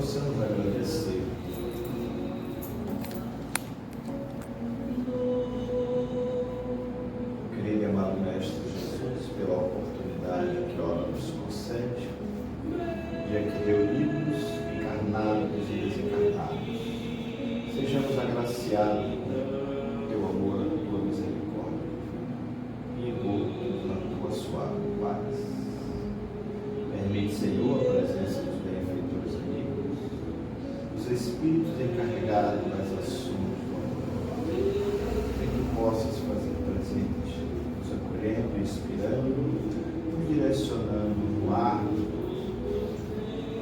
possamos agradecer. Querido e amado Mestre Jesus, pela oportunidade que ora nos concede, de aqui reunidos, encarnados e desencarnados, sejamos agraciados com teu amor, a tua misericórdia e envoltos na tua suave paz. Permite, Senhor, a presença dos benfeitores amigos, os espíritos encarregados das ações do amor, em que possas fazer presente, nos acolhendo, inspirando, nos direcionando no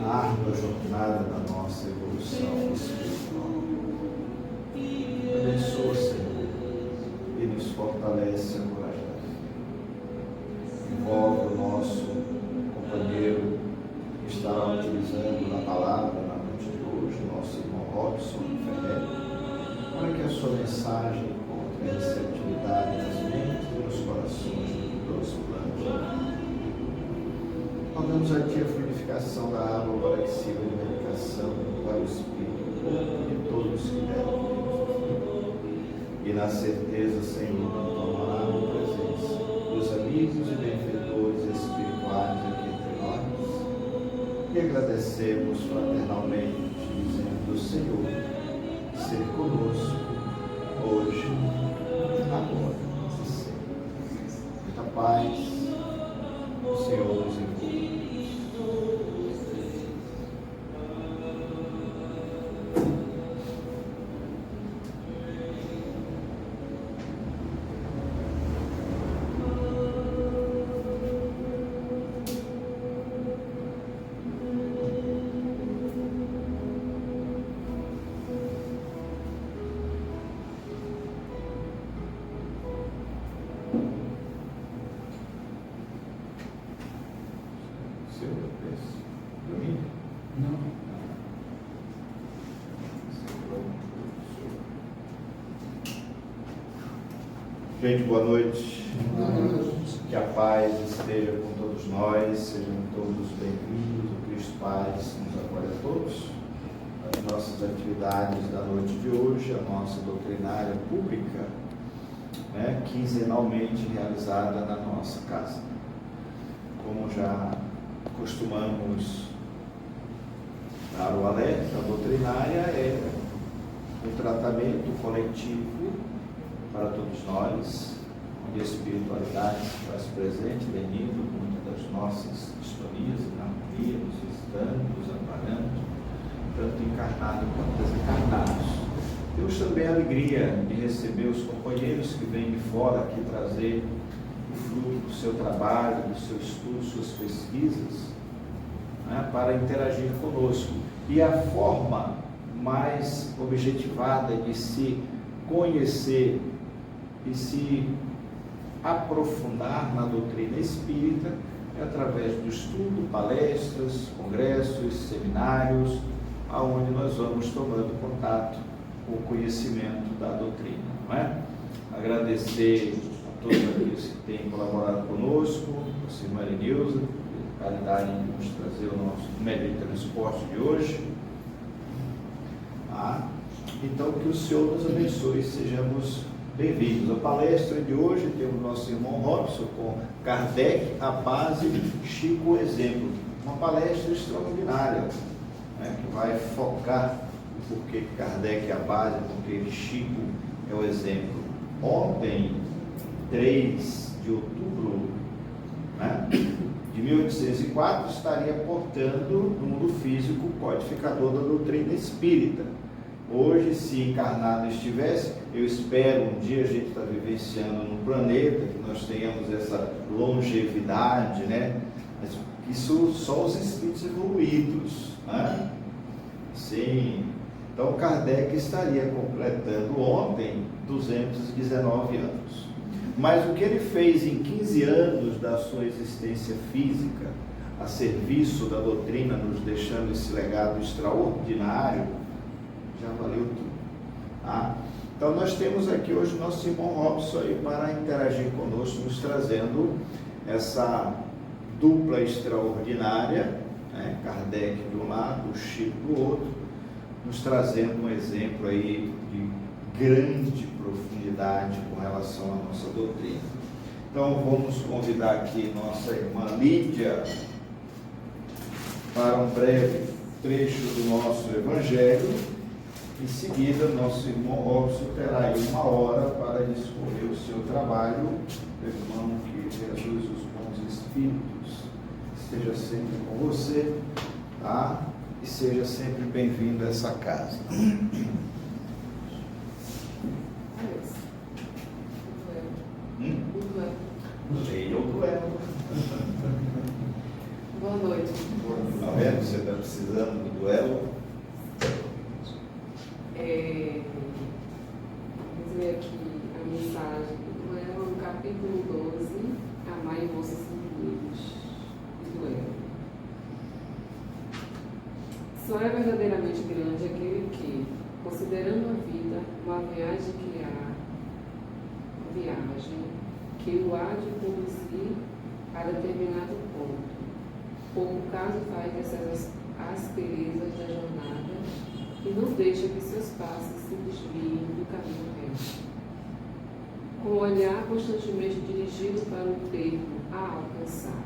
na árdua jornada da nossa evolução espiritual. Abençoa, Senhor, e nos fortalece a coragem da fé. Envolve o nosso companheiro que estará utilizando a palavra na noite de hoje, nosso irmão Robson Ferreira, para que a sua mensagem encontre receptividade nas mentes e nos corações dos planos. Rogamos a Ti a fluidificação da água para que sirva de medicação para o espírito e o corpo de todos que devem. E na certeza, Senhor, que tomará a presença dos amigos e benfeitores espirituais aqui entre nós, e agradecemos fraternalmente, dizendo: Senhor, ser conosco, hoje, agora e sempre. Muita paz, o Senhor nos envolve. Gente, boa noite. Que a paz esteja com todos nós, sejam todos bem-vindos. O Cristo Paz nos acolhe a todos. As nossas atividades da noite de hoje, a nossa doutrinária pública, quinzenalmente realizada na nossa casa. Como já costumamos dar o alerta, a doutrinária é um tratamento coletivo para todos nós, onde a espiritualidade se faz presente, venindo muitas das nossas distonias e harmonia, nos visitando, nos amparando, tanto encarnados quanto desencarnados. Temos também a alegria de receber os companheiros que vêm de fora aqui trazer o fruto do seu trabalho, do seu estudo, suas pesquisas, para interagir conosco. E a forma mais objetivada de se conhecer e se aprofundar na doutrina espírita é através do estudo, palestras, congressos, seminários, aonde nós vamos tomando contato com o conhecimento da doutrina, não é? Agradecer a todos aqueles que têm colaborado conosco, a senhora Marinilza, por caridade de nos trazer o nosso médio de transporte de hoje. Então, que o Senhor nos abençoe e sejamos bem-vindos. A palestra de hoje temos o nosso irmão Robson com Kardec, a base, Chico, o exemplo. Uma palestra extraordinária, que vai focar o porquê Kardec é a base, porque Chico é o exemplo. Ontem, 3 de outubro de 1804, estaria portando no mundo físico o codificador da doutrina espírita. Hoje, se encarnado estivesse, eu espero um dia a gente estar vivenciando no planeta, que nós tenhamos essa longevidade, Mas isso só os espíritos evoluídos, Sim. Então, Kardec estaria completando ontem 219 anos. Mas o que ele fez em 15 anos da sua existência física, a serviço da doutrina, nos deixando esse legado extraordinário, já valeu tudo. Então nós temos aqui hoje o nosso irmão Robson aí para interagir conosco, nos trazendo essa dupla extraordinária né? Kardec de um lado, o Chico do outro, nos trazendo um exemplo aí de grande profundidade com relação à nossa doutrina. Então vamos convidar aqui nossa irmã Lídia para um breve trecho do nosso Evangelho. Em seguida, nosso irmão Robson terá aí 1 hora para discorrer o seu trabalho. Irmão, que Jesus, os bons espíritos, esteja sempre com você, tá? E seja sempre bem-vindo a essa casa. Leia o duelo. Boa noite. Tá vendo? Você está precisando do duelo? Vou ler aqui a mensagem do duelo, no capítulo 12, Amai vossos inimigos. Duelo. Só é verdadeiramente grande aquele que, considerando a vida uma viagem que o há de conduzir a determinado ponto, pouco caso faz dessas asperezas da jornada e não deixa que seus passos se desviem do caminho reto. Com o olhar constantemente dirigido para o termo a alcançar,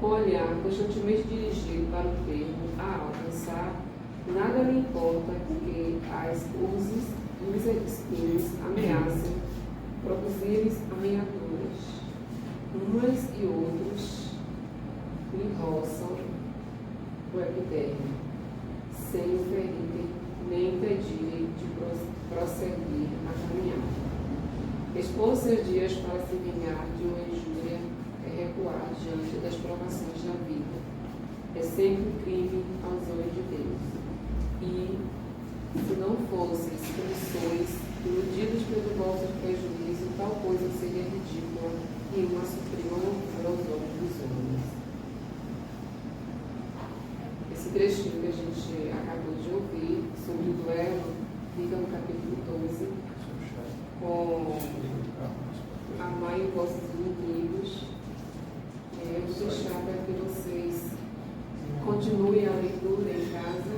com o olhar constantemente dirigido para o termo a alcançar, nada lhe importa que as urzes e os espinhos ameacem produzir ameaçaduras. Umas e outros lhe roçam o epiderme, sem o ferirem nem impedirem de prosseguir a caminhada. Expor seus dias para se vingar de uma injúria é recuar diante das provações da vida. É sempre crime aos olhos de Deus. E, se não fosseis como sois, iludidos pelo vosso prejuízo, tal coisa seria ridícula e uma suprema loucura aos olhos dos homens. Esse trechinho que a gente acabou de ouvir sobre o duelo fica no capítulo 12, com Amai os vossos inimigos. Eu vou deixar para que vocês continuem a leitura em casa,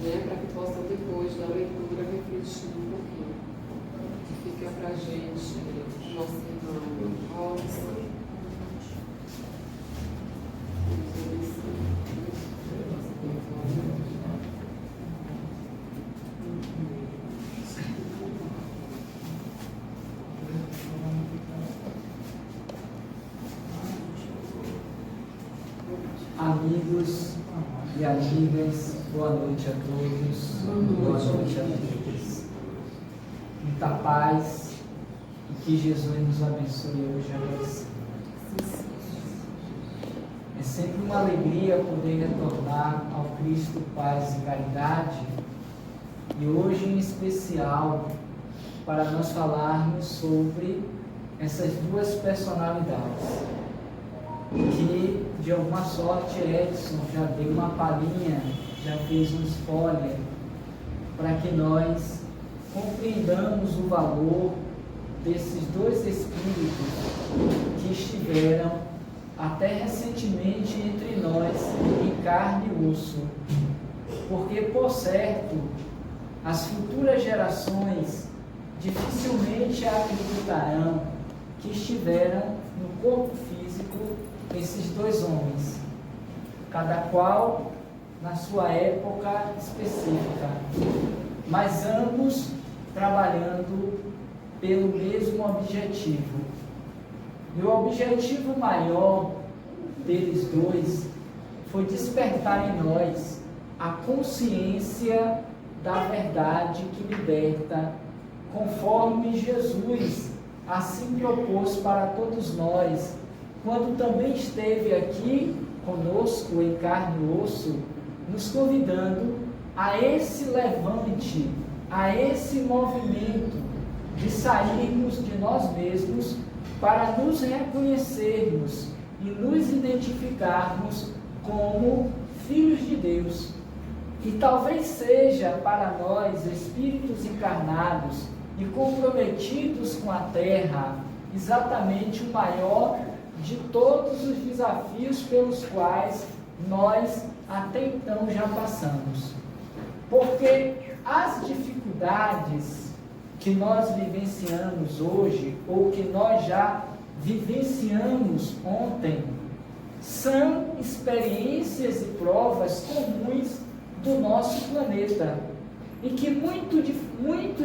né, para que possam depois da leitura refletir um pouquinho. Fica para a gente, nosso irmão Robson. Amigos e amigas, boa noite a todos, boa noite a todas. Muita paz e que Jesus nos abençoe hoje a nós. É sempre uma alegria poder retornar ao Cristo Paz e Caridade, e hoje em especial para nós falarmos sobre essas duas personalidades que, de alguma sorte, Edson já deu uma palhinha, já fez um spoiler, para que nós compreendamos o valor desses dois espíritos que estiveram até recentemente entre nós, em carne e osso, porque, por certo, as futuras gerações dificilmente acreditarão que estiveram no corpo físico esses dois homens, cada qual na sua época específica, mas ambos trabalhando pelo mesmo objetivo. E o objetivo maior deles dois foi despertar em nós a consciência da verdade que liberta, conforme Jesus assim propôs para todos nós, quando também esteve aqui conosco em carne e osso, nos convidando a esse levante, a esse movimento de sairmos de nós mesmos para nos reconhecermos e nos identificarmos como filhos de Deus. E talvez seja para nós, espíritos encarnados e comprometidos com a terra exatamente o maior de todos os desafios pelos quais nós até então já passamos. Porque as dificuldades que nós vivenciamos hoje, ou que nós já vivenciamos ontem, são experiências e provas comuns do nosso planeta, e que muito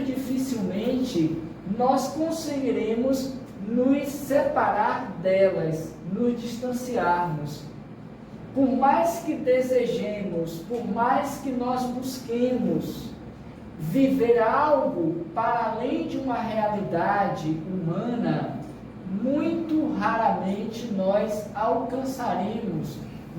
dificilmente nós conseguiremos nos separar delas, nos distanciarmos. Por mais que desejemos, por mais que nós busquemos viver algo para além de uma realidade humana, muito raramente nós alcançaremos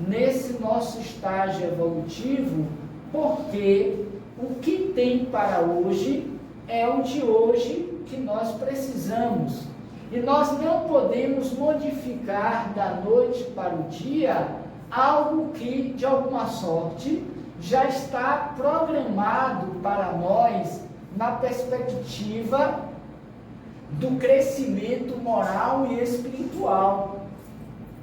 nesse nosso estágio evolutivo, porque o que tem para hoje é o de hoje que nós precisamos. E nós não podemos modificar da noite para o dia algo que, de alguma sorte, já está programado para nós na perspectiva do crescimento moral e espiritual.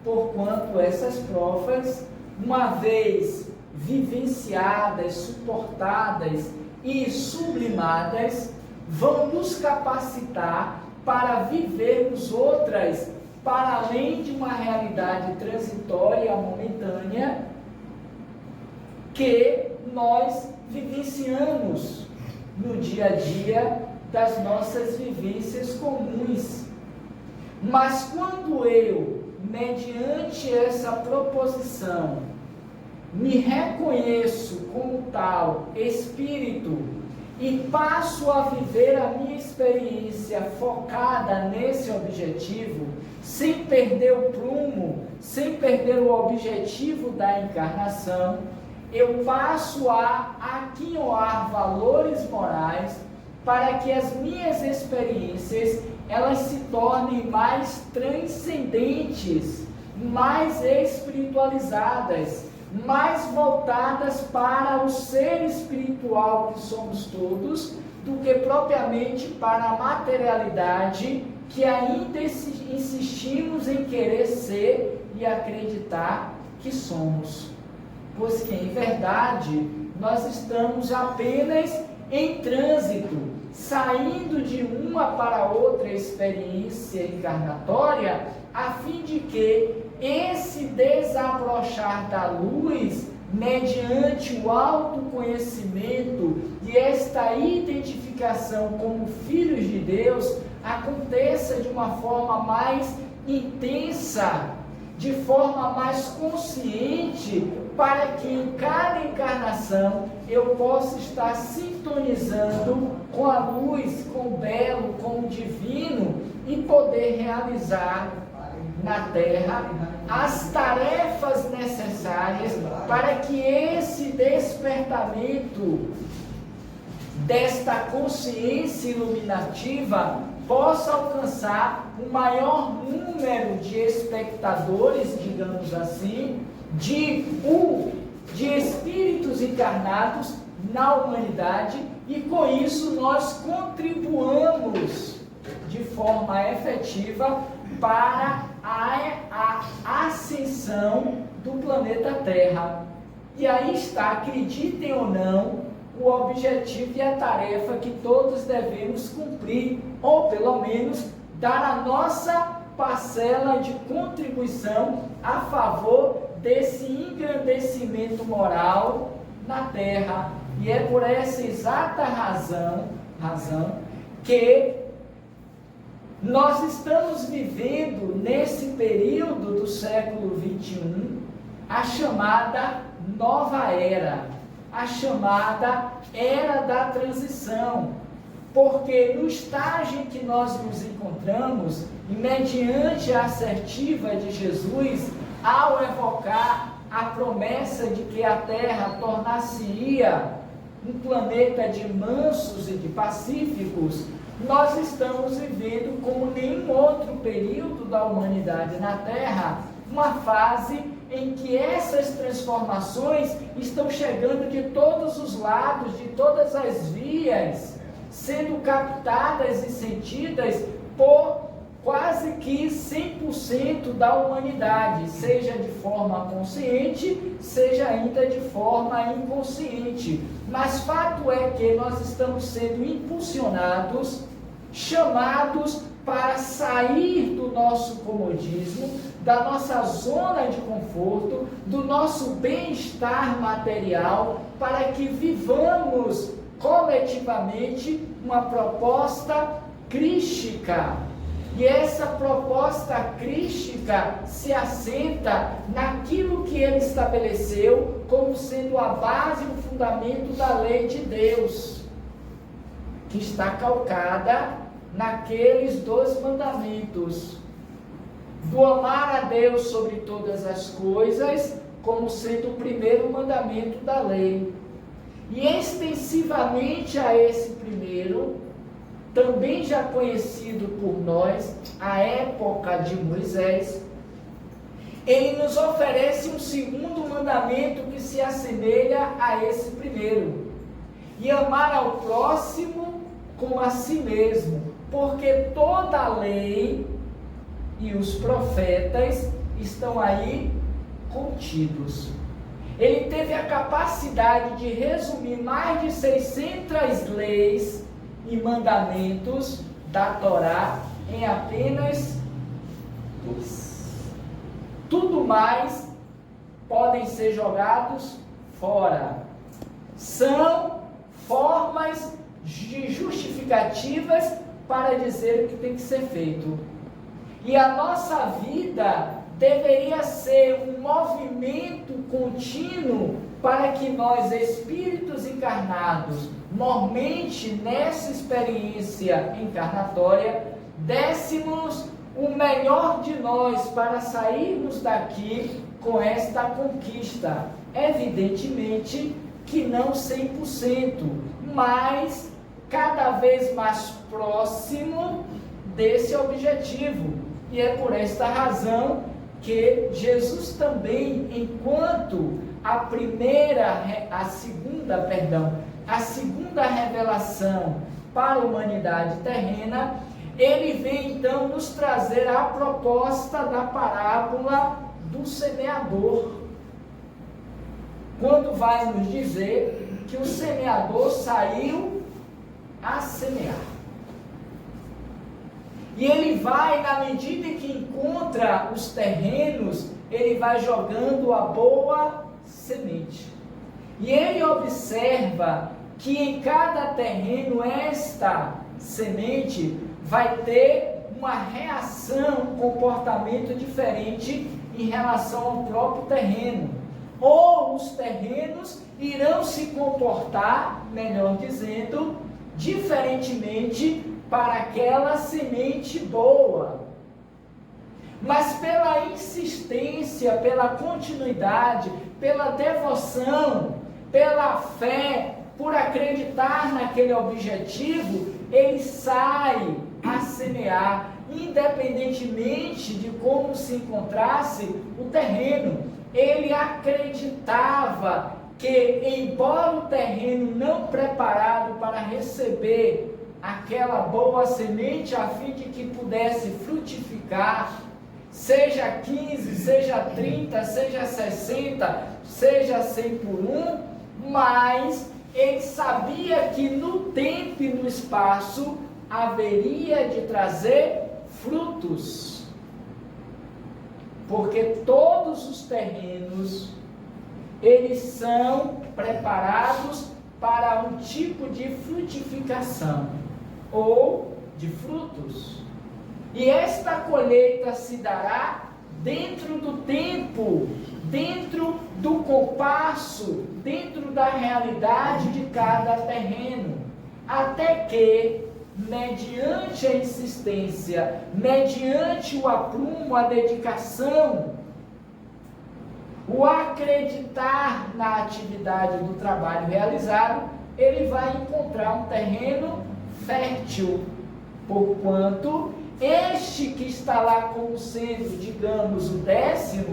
Porquanto essas provas, uma vez vivenciadas, suportadas e sublimadas, vão nos capacitar para vivermos outras para além de uma realidade transitória, momentânea, que nós vivenciamos no dia a dia das nossas vivências comuns. Mas quando eu, mediante essa proposição, me reconheço como tal espírito e passo a viver a minha experiência focada nesse objetivo, sem perder o prumo, sem perder o objetivo da encarnação, eu passo a aquinhoar valores morais para que as minhas experiências elas se tornem mais transcendentes, mais espiritualizadas, mais voltadas para o ser espiritual que somos todos, do que propriamente para a materialidade que ainda insistimos em querer ser e acreditar que somos. Pois que, em verdade, nós estamos apenas em trânsito, saindo de uma para outra experiência encarnatória, a fim de que esse desabrochar da luz, mediante o autoconhecimento e esta identificação como filhos de Deus, aconteça de uma forma mais intensa, de forma mais consciente, para que em cada encarnação eu possa estar sintonizando com a luz, com o belo, com o divino e poder realizar na Terra as tarefas necessárias para que esse despertamento desta consciência iluminativa possa alcançar o maior número de espectadores, digamos assim, de espíritos encarnados na humanidade, e com isso nós contribuamos de forma efetiva para a ascensão do planeta Terra. E aí está, acreditem ou não, o objetivo e a tarefa que todos devemos cumprir, ou pelo menos dar a nossa parcela de contribuição a favor desse engrandecimento moral na Terra. E é por essa exata razão que nós estamos vivendo nesse período do século XXI a chamada nova era, a chamada era da transição, porque no estágio em que nós nos encontramos, e mediante a assertiva de Jesus, ao evocar a promessa de que a Terra tornar-se-ia um planeta de mansos e de pacíficos, nós estamos vivendo, como nenhum outro período da humanidade na Terra, uma fase em que essas transformações estão chegando de todos os lados, de todas as vias, sendo captadas e sentidas por quase 100% da humanidade, seja de forma consciente, seja ainda de forma inconsciente. Mas fato é que nós estamos sendo impulsionados, chamados para sair do nosso comodismo, da nossa zona de conforto, do nosso bem-estar material, para que vivamos coletivamente uma proposta crística. E essa proposta crística se assenta naquilo que ele estabeleceu como sendo a base e o fundamento da lei de Deus, que está calcada naqueles 2 mandamentos: do amar a Deus sobre todas as coisas, como sendo o primeiro mandamento da lei. E extensivamente a esse primeiro, também já conhecido por nós, a época de Moisés, ele nos oferece um segundo mandamento que se assemelha a esse primeiro: e amar ao próximo como a si mesmo, porque toda a lei e os profetas estão aí contidos. Ele teve a capacidade de resumir mais de 600 leis e mandamentos da Torá em apenas 2. Tudo mais podem ser jogados fora. São formas de justificativas para dizer o que tem que ser feito. E a nossa vida deveria ser um movimento contínuo para que nós, espíritos encarnados, normalmente nessa experiência encarnatória, dessemos o melhor de nós para sairmos daqui com esta conquista. Evidentemente que não 100%, mas cada vez mais próximo desse objetivo. E é por esta razão que Jesus também, enquanto a segunda revelação para a humanidade terrena, ele vem então nos trazer a proposta da parábola do semeador, quando vai nos dizer que o semeador saiu a semear. E ele vai, na medida em que encontra os terrenos, ele vai jogando a boa semente. E ele observa que em cada terreno esta semente vai ter uma reação, um comportamento diferente em relação ao próprio terreno. Ou os terrenos irão se comportar, melhor dizendo, diferentemente para aquela semente boa. Mas pela insistência, pela continuidade, pela devoção, pela fé, por acreditar naquele objetivo, ele sai a semear, independentemente de como se encontrasse o terreno. Ele acreditava que, embora o terreno não preparado para receber aquela boa semente, a fim de que pudesse frutificar, seja 15, seja 30, seja 60, seja 100 por 1, mas ele sabia que no tempo e no espaço haveria de trazer frutos, porque todos os terrenos, eles são preparados para um tipo de frutificação ou de frutos. E esta colheita se dará dentro do tempo, dentro do compasso, dentro da realidade de cada terreno, até que, mediante a insistência, mediante o aprumo, a dedicação, o acreditar na atividade do trabalho realizado, ele vai encontrar um terreno fértil, porquanto este que está lá como sendo, digamos, o 10º,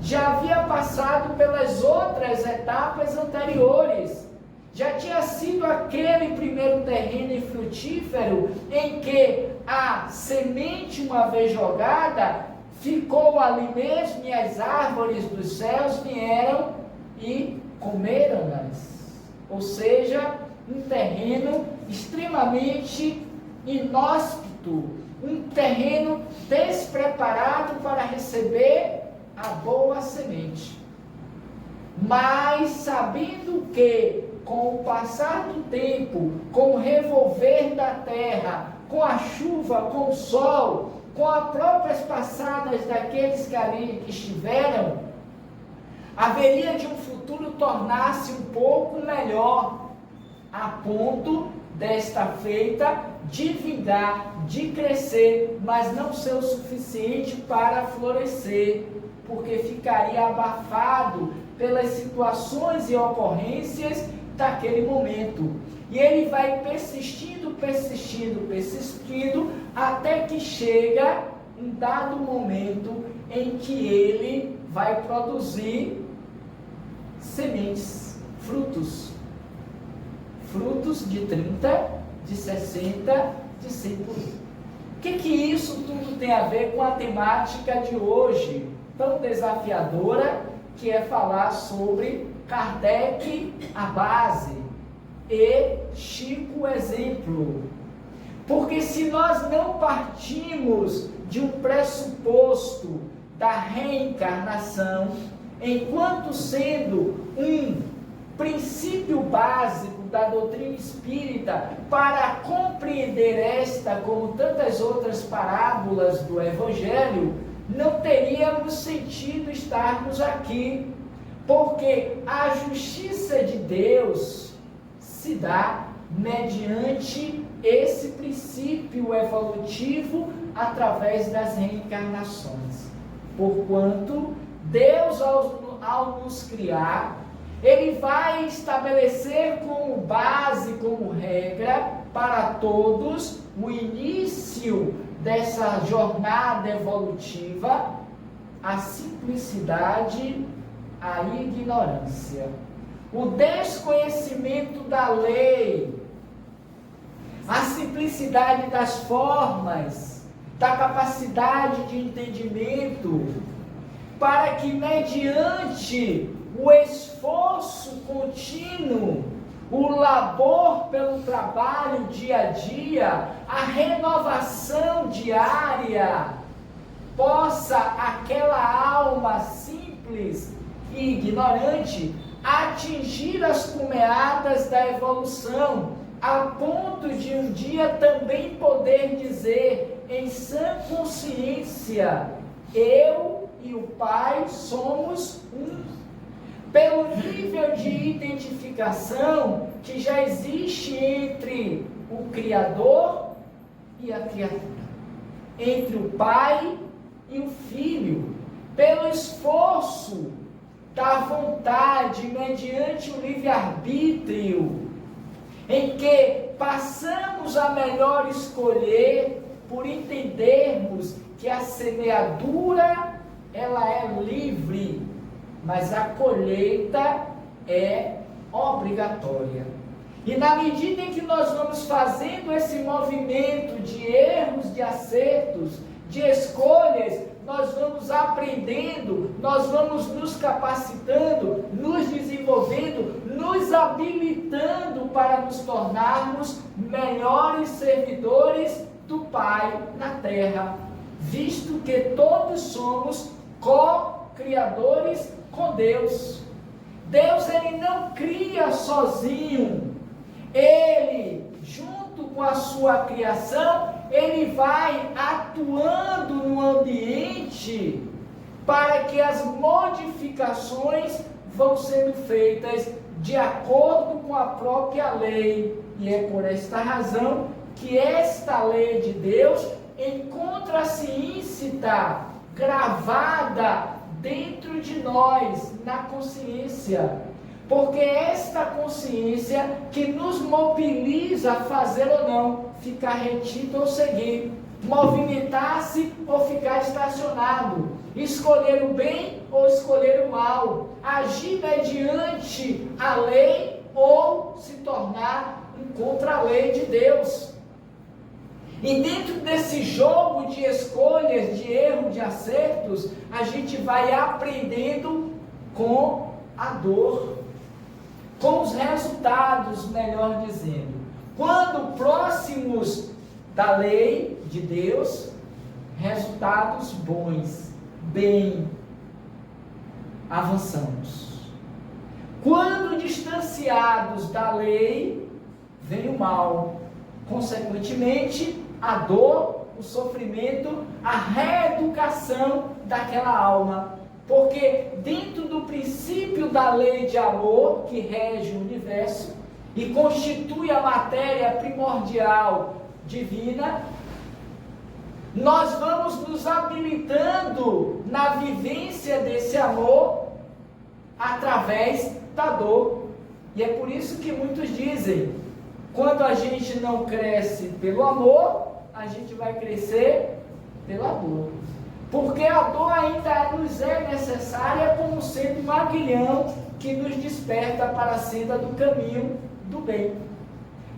já havia passado pelas outras etapas anteriores. Já tinha sido aquele primeiro terreno infrutífero em que a semente, uma vez jogada, ficou ali mesmo, e as árvores dos céus vieram e comeram-nas. Ou seja, um terreno extremamente inóspito, um terreno despreparado para receber a boa semente. Mas sabendo que, com o passar do tempo, com o revolver da terra, com a chuva, com o sol, com as próprias passadas daqueles que ali estiveram, haveria de um futuro tornar-se um pouco melhor, a ponto desta feita de vingar, de crescer, mas não ser o suficiente para florescer, porque ficaria abafado pelas situações e ocorrências daquele momento. E ele vai persistindo, até que chega um dado momento em que ele vai produzir sementes, frutos de 30, de 60, de 100 por um. O que isso tudo tem a ver com a temática de hoje, tão desafiadora, que é falar sobre Kardec, a base, e Chico, o exemplo? Porque se nós não partimos de um pressuposto da reencarnação, enquanto sendo um princípio básico da doutrina espírita, para compreender esta, como tantas outras parábolas do Evangelho, não teríamos sentido estarmos aqui, porque a justiça de Deus se dá mediante esse princípio evolutivo através das reencarnações. Porquanto Deus, ao nos criar, Ele vai estabelecer como base, como regra para todos o início dessa jornada evolutiva, a simplicidade, a ignorância, o desconhecimento da lei, a simplicidade das formas, da capacidade de entendimento, para que mediante o esforço contínuo, o labor pelo trabalho dia a dia, a renovação diária, possa aquela alma simples e ignorante atingir as cumeadas da evolução, a ponto de um dia também poder dizer em sã consciência: eu e o Pai somos um. Pelo nível de identificação que já existe entre o Criador e a criatura, entre o Pai e o Filho, pelo esforço da vontade mediante o livre-arbítrio, em que passamos a melhor escolher por entendermos que a semeadura ela é livre, mas a colheita é obrigatória. E na medida em que nós vamos fazendo esse movimento de erros, de acertos, de escolhas, nós vamos aprendendo, nós vamos nos capacitando, nos desenvolvendo, nos habilitando para nos tornarmos melhores servidores do Pai na Terra, visto que todos somos co-criadores com Deus. Deus, Ele não cria sozinho. Ele, junto com a sua criação, Ele vai atuando no ambiente para que as modificações vão sendo feitas de acordo com a própria lei. E é por esta razão que esta lei de Deus encontra-se íncita, gravada dentro de nós, na consciência, porque é esta consciência que nos mobiliza a fazer ou não, ficar retido ou seguir, movimentar-se ou ficar estacionado, escolher o bem ou escolher o mal, agir mediante a lei ou se tornar um contra a lei de Deus. E dentro desse jogo de escolhas, de erro, de de acertos, a gente vai aprendendo com a dor, com os resultados, melhor dizendo. Quando próximos da lei de Deus, resultados bons, bem, avançamos. Quando distanciados da lei, vem o mal. Consequentemente, a dor, o sofrimento, a reeducação daquela alma. Porque dentro do princípio da lei de amor que rege o universo e constitui a matéria primordial divina, nós vamos nos habilitando na vivência desse amor através da dor. E é por isso que muitos dizem, quando a gente não cresce pelo amor, a gente vai crescer pela dor. Porque a dor ainda nos é necessária como sendo um aguilhão que nos desperta para a senda do caminho do bem,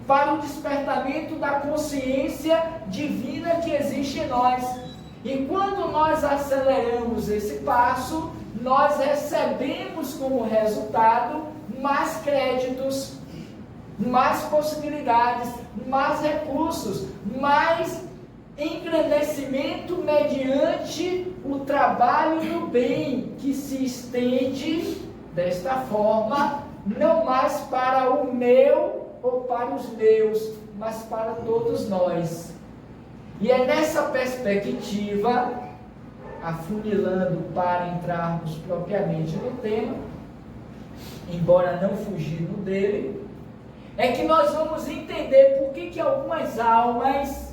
para o despertamento da consciência divina que existe em nós. E quando nós aceleramos esse passo, nós recebemos como resultado mais créditos, mais possibilidades, mais recursos, mais engrandecimento mediante o trabalho do bem, que se estende desta forma, não mais para o meu ou para os meus, mas para todos nós. E é nessa perspectiva, afunilando para entrarmos propriamente no tema, embora não fugindo dele, é que nós vamos entender por que algumas almas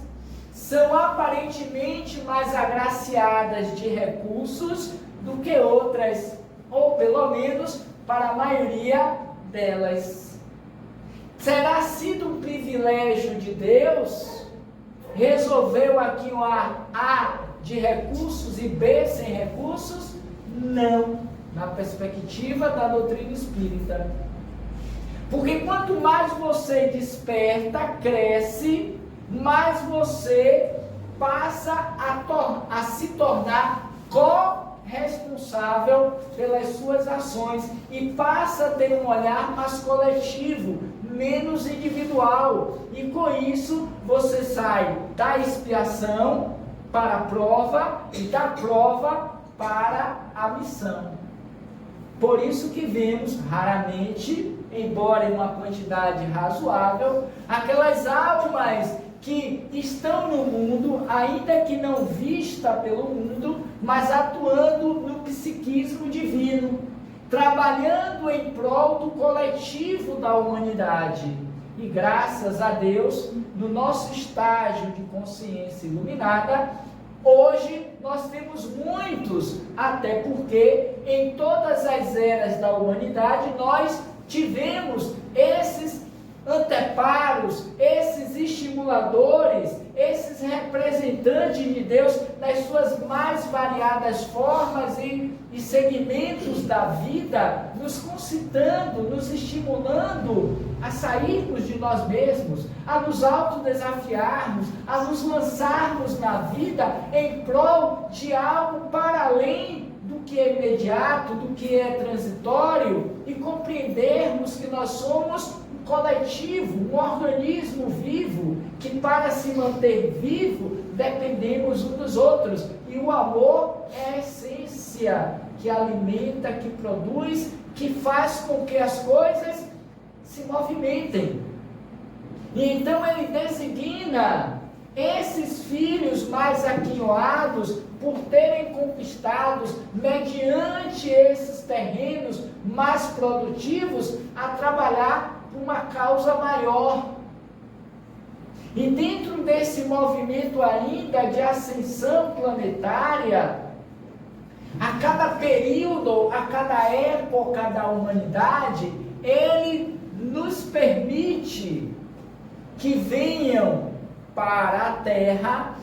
são aparentemente mais agraciadas de recursos do que outras, ou pelo menos para a maioria delas. Será sido um privilégio de Deus? Resolveu aqui um A de recursos e B sem recursos? Não, na perspectiva da doutrina espírita. Porque quanto mais você desperta, cresce, mais você passa a se tornar corresponsável pelas suas ações e passa a ter um olhar mais coletivo, menos individual. E com isso você sai da expiação para a prova e da prova para a missão. Por isso que vemos raramente, embora em uma quantidade razoável, aquelas almas que estão no mundo, ainda que não vista pelo mundo, mas atuando no psiquismo divino, trabalhando em prol do coletivo da humanidade. E graças a Deus, no nosso estágio de consciência iluminada, hoje nós temos muitos, até porque em todas as eras da humanidade nós tivemos esses anteparos, esses estimuladores, esses representantes de Deus nas suas mais variadas formas e segmentos da vida, nos concitando, nos estimulando a sairmos de nós mesmos, a nos autodesafiarmos, a nos lançarmos na vida em prol de algo para além do que é imediato, do que é transitório, e compreendermos que nós somos um coletivo, um organismo vivo, que para se manter vivo dependemos uns dos outros, e o amor é a essência que alimenta, que produz, que faz com que as coisas se movimentem. E então ele designa esses filhos mais aquinhoados por terem conquistados, mediante esses terrenos mais produtivos, a trabalhar por uma causa maior. E dentro desse movimento ainda de ascensão planetária, a cada período, a cada época da humanidade, ele nos permite que venham para a Terra,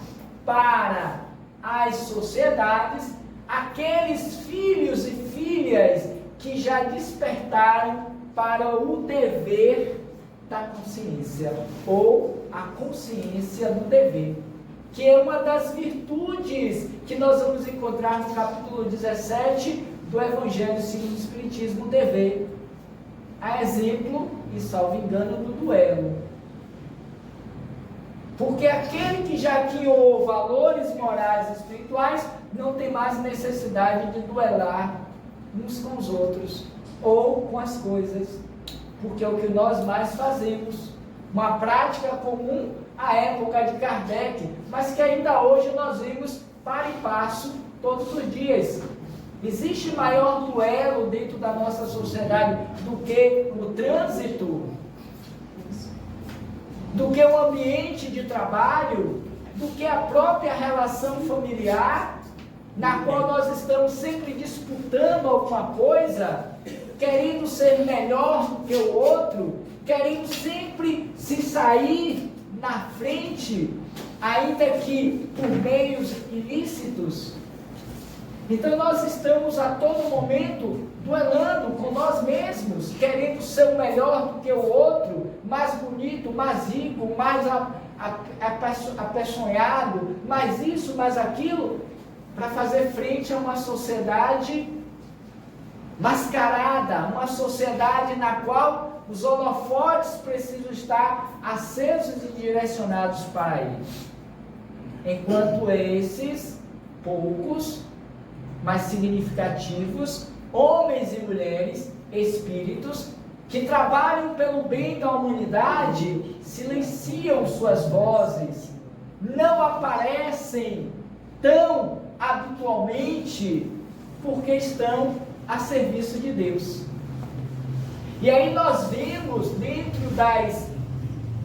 para as sociedades, aqueles filhos e filhas que já despertaram para o dever da consciência, ou a consciência do dever. que é uma das virtudes que nós vamos encontrar no capítulo 17 do Evangelho segundo o Espiritismo, o dever. A exemplo, e salvo engano, do duelo. Porque aquele que já guiou valores morais e espirituais não tem mais necessidade de duelar uns com os outros ou com as coisas, porque é o que nós mais fazemos, uma prática comum à época de Kardec, mas que ainda hoje nós vemos para e passo todos os dias. Existe maior duelo dentro da nossa sociedade do que o trânsito, do que o ambiente de trabalho, do que a própria relação familiar, na qual nós estamos sempre disputando alguma coisa, querendo ser melhor do que o outro, querendo sempre se sair na frente, ainda que por meios ilícitos. Então nós estamos a todo momento duelando com nós mesmos, querendo ser o melhor do que o outro, mais bonito, mais rico, mais apeçonhado, mais isso, mais aquilo, para fazer frente a uma sociedade mascarada, uma sociedade na qual os holofotes precisam estar acesos e direcionados para eles. Enquanto esses poucos, mas significativos, homens e mulheres, espíritos, que trabalham pelo bem da humanidade, silenciam suas vozes, não aparecem tão habitualmente, porque estão a serviço de Deus. E aí nós vemos, dentro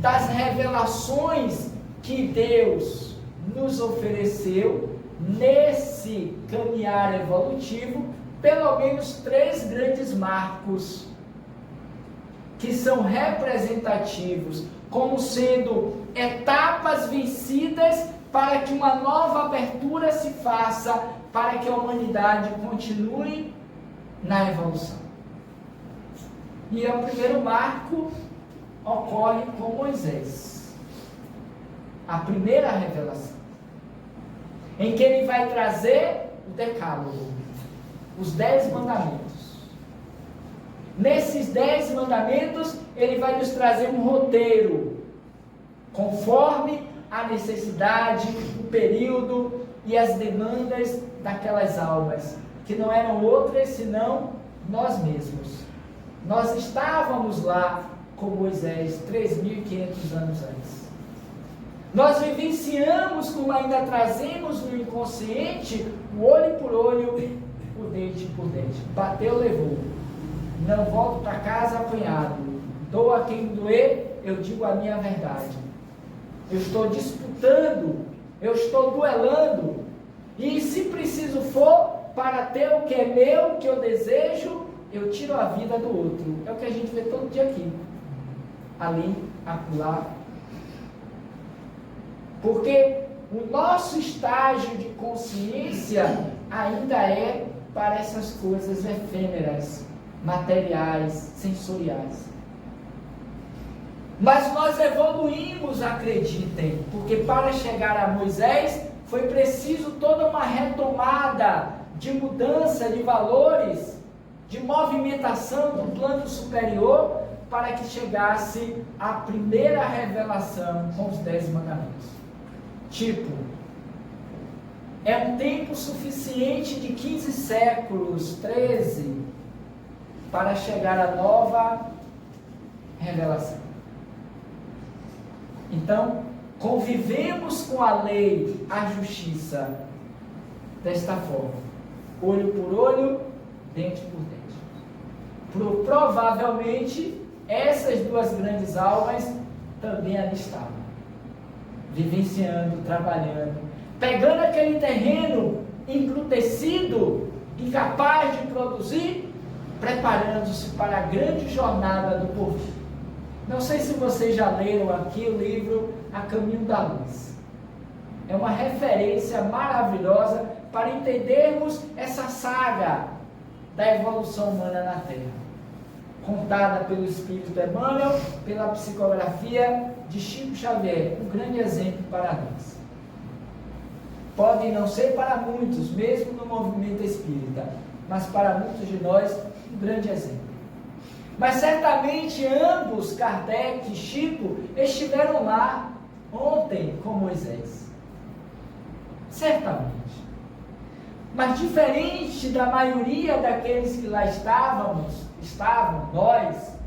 das revelações que Deus nos ofereceu, nesse caminhar evolutivo, pelo menos 3 grandes marcos, que são representativos, como sendo etapas vencidas para que uma nova abertura se faça, para que a humanidade continue na evolução. E o primeiro marco ocorre com Moisés, a primeira revelação, em que ele vai trazer o Decálogo, os 10 mandamentos. Nesses 10 mandamentos, ele vai nos trazer um roteiro, conforme a necessidade, o período e as demandas daquelas almas, que não eram outras senão nós mesmos. Nós estávamos lá com Moisés 3.500 anos antes. Nós vivenciamos, como ainda trazemos no inconsciente, o olho por olho, o dente por dente. Bateu, levou. Não volto para casa apanhado. Dou a quem doer, eu digo a minha verdade. Eu estou disputando, eu estou duelando. E se preciso for, para ter o que é meu, o que eu desejo, eu tiro a vida do outro. É o que a gente vê todo dia aqui. Ali, acolá. Porque o nosso estágio de consciência ainda é para essas coisas efêmeras, materiais, sensoriais. Mas nós evoluímos, acreditem, porque para chegar a Moisés foi preciso toda uma retomada de mudança de valores, de movimentação do plano superior, para que chegasse a primeira revelação com os 10 mandamentos. Tipo, é um tempo suficiente de 15 séculos, 13, para chegar à nova revelação. Então, convivemos com a lei, a justiça, desta forma: olho por olho, dente por dente. Provavelmente, essas 2 grandes almas também ali estavam, vivenciando, trabalhando, pegando aquele terreno embrutecido, incapaz de produzir, preparando-se para a grande jornada do porvir. Não sei se vocês já leram aqui o livro A Caminho da Luz. É uma referência maravilhosa para entendermos essa saga da evolução humana na Terra, contada pelo Espírito Emmanuel, pela psicografia de Chico Xavier, um grande exemplo para nós. podem não ser para muitos, mesmo no movimento espírita, mas para muitos de nós, um grande exemplo. Mas certamente ambos, Kardec e Chico, estiveram lá ontem com Moisés. Certamente. Mas diferente da maioria daqueles que lá estavam, nós,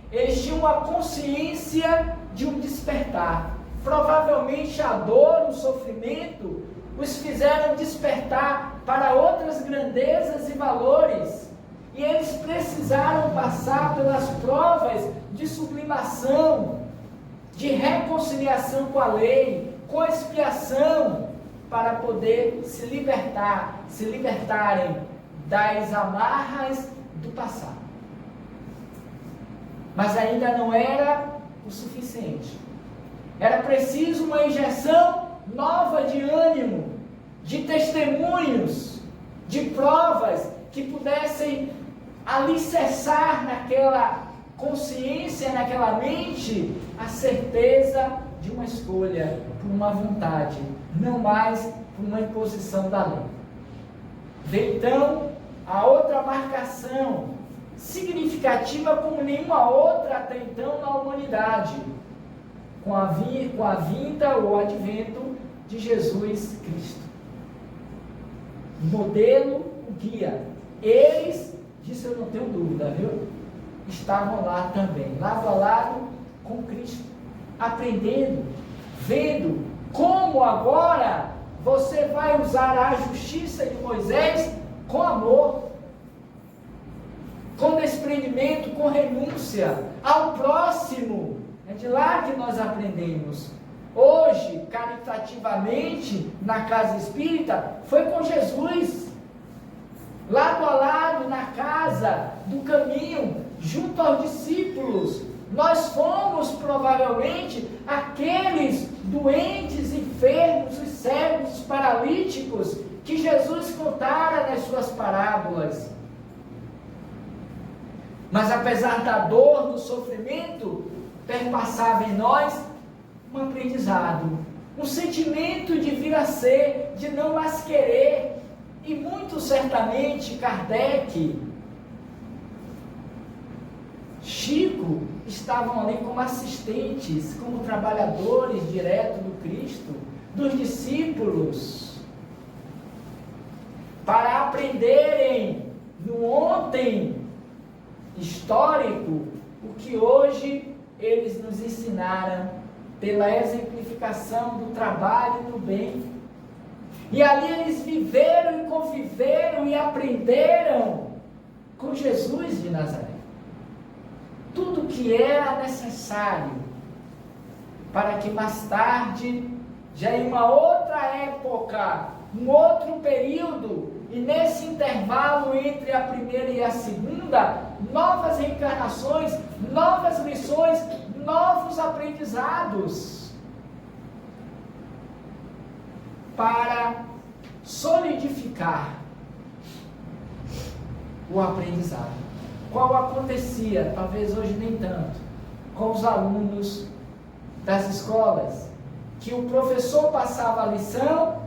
eles tinham uma consciência de um despertar. Provavelmente a dor, o sofrimento, os fizeram despertar para outras grandezas e valores. E eles precisaram passar pelas provas de sublimação, de reconciliação com a lei, com expiação, para poder se libertarem das amarras do passado. Mas ainda não era o suficiente. Era preciso uma injeção nova de ânimo, de testemunhos, de provas que pudessem alicerçar naquela consciência, naquela mente, a certeza de uma escolha, por uma vontade, não mais por uma imposição da lei. Vê então a outra marcação significativa como nenhuma outra até então na humanidade, com a vinda ou advento de Jesus Cristo. Modelo, o guia. Eles, disso eu não tenho dúvida, viu? Estavam lá também, lado a lado com Cristo, aprendendo, vendo como agora você vai usar a justiça de Moisés com amor, com desprendimento, com renúncia ao próximo. É de lá que nós aprendemos. Hoje, caritativamente, na casa espírita, foi com Jesus, lado a lado, na casa do caminho, junto aos discípulos. Nós fomos, provavelmente, aqueles doentes, enfermos, os cegos, os paralíticos, que Jesus contara nas suas parábolas. Mas apesar da dor, do sofrimento, perpassava em nós um aprendizado, um sentimento de vir a ser, de não mais querer. E muito certamente Kardec, Chico, estavam ali como assistentes, como trabalhadores direto do Cristo, dos discípulos, para aprenderem no ontem histórico o que hoje eles nos ensinaram pela exemplificação do trabalho e do bem. E ali eles viveram e conviveram e aprenderam com Jesus de Nazaré tudo que era necessário para que mais tarde, já em uma outra época, um outro período, e nesse intervalo entre a primeira e a segunda, novas reencarnações, novas lições, novos aprendizados, para solidificar o aprendizado. Qual acontecia, talvez hoje nem tanto, com os alunos das escolas, que o professor passava a lição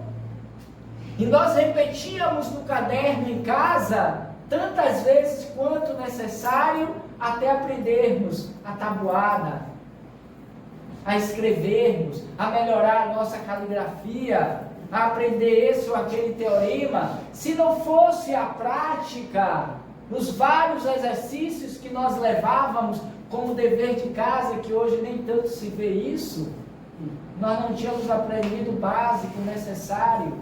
e nós repetíamos no caderno em casa tantas vezes quanto necessário até aprendermos a tabuada, a escrevermos, a melhorar a nossa caligrafia, a aprender esse ou aquele teorema. Se não fosse a prática, os vários exercícios que nós levávamos como dever de casa, que hoje nem tanto se vê isso, nós não tínhamos aprendido o básico necessário.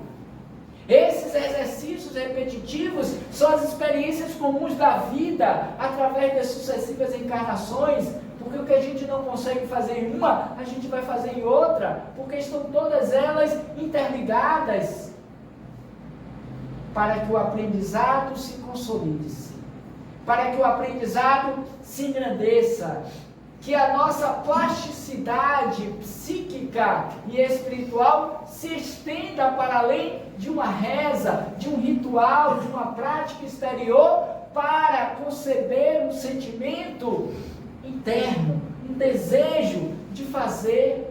Esses exercícios repetitivos são as experiências comuns da vida, através das sucessivas encarnações, porque o que a gente não consegue fazer em uma, a gente vai fazer em outra, porque estão todas elas interligadas, para que o aprendizado se consolide, para que o aprendizado se engrandeça, que a nossa plasticidade psíquica e espiritual se estenda para além de uma reza, de um ritual, de uma prática exterior, para conceber um sentimento interno, um desejo de fazer,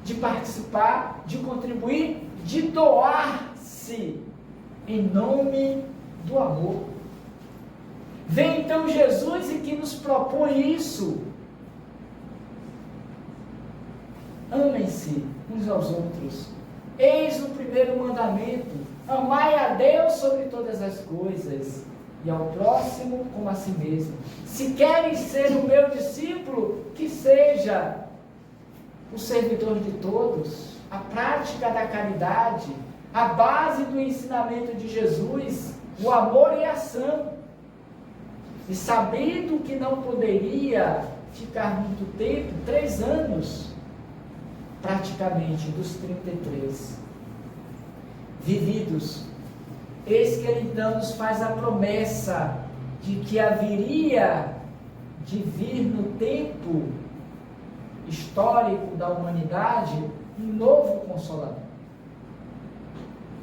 de participar, de contribuir, de doar-se em nome do amor. Vem então Jesus e que nos propõe isso. Amem-se uns aos outros. Eis o primeiro mandamento: amai a Deus sobre todas as coisas e ao próximo como a si mesmo. Se queres ser o meu discípulo, que seja o servidor de todos. A prática da caridade, a base do ensinamento de Jesus, o amor e a ação. E sabendo que não poderia ficar muito tempo, 3 anos, praticamente dos 33 vividos, eis que ele então nos faz a promessa de que haveria de vir no tempo histórico da humanidade um novo Consolador,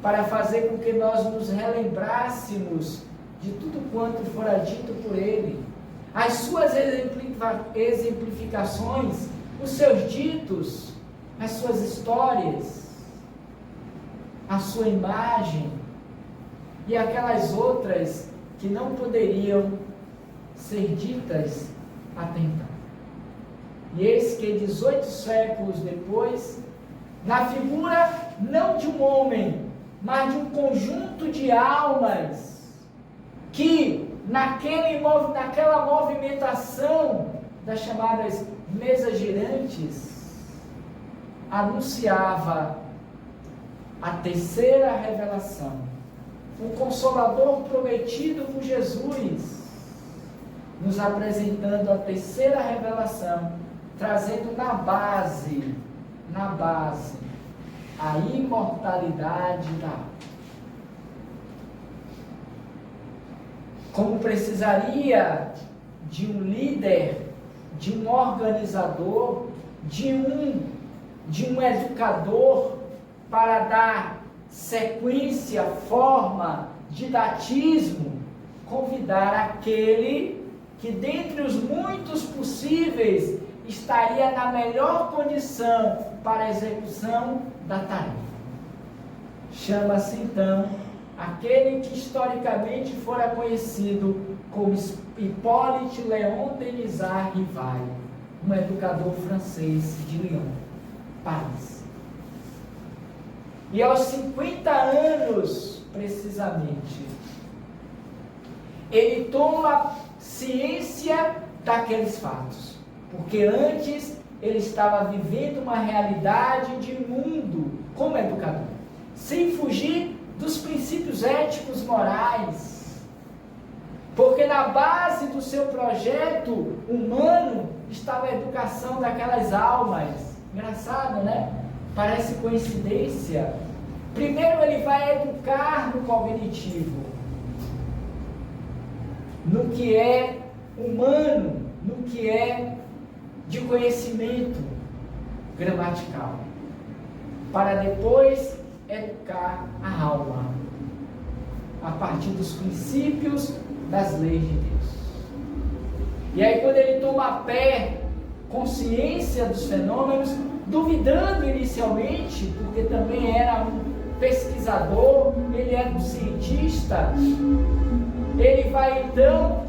para fazer com que nós nos relembrássemos de tudo quanto fora dito por ele, as suas exemplificações, os seus ditos, as suas histórias, a sua imagem e aquelas outras que não poderiam ser ditas até então. E eis que 18 séculos depois, na figura não de um homem, mas de um conjunto de almas que naquela movimentação das chamadas mesas girantes anunciava a terceira revelação, o Consolador prometido por Jesus, nos apresentando a terceira revelação, trazendo na base, a imortalidade da alma. Como precisaria de um líder, de um organizador, de um educador para dar sequência, forma, didatismo, convidar aquele que dentre os muitos possíveis estaria na melhor condição para a execução da tarefa. Chama-se então aquele que historicamente fora conhecido como Hippolyte Léon Denisard Rivail, um educador francês de Lyon, Paris. E aos 50 anos, precisamente, ele toma ciência daqueles fatos, porque antes ele estava vivendo uma realidade de mundo como educador, sem fugir dos princípios éticos morais, porque na base do seu projeto humano estava a educação daquelas almas. Engraçado, né? Parece coincidência. Primeiro ele vai educar no cognitivo, no que é humano, no que é de conhecimento gramatical, para depois educar a alma, a partir dos princípios das leis de Deus. E aí quando ele toma consciência dos fenômenos, duvidando inicialmente, porque também era um pesquisador, ele era um cientista, ele vai então,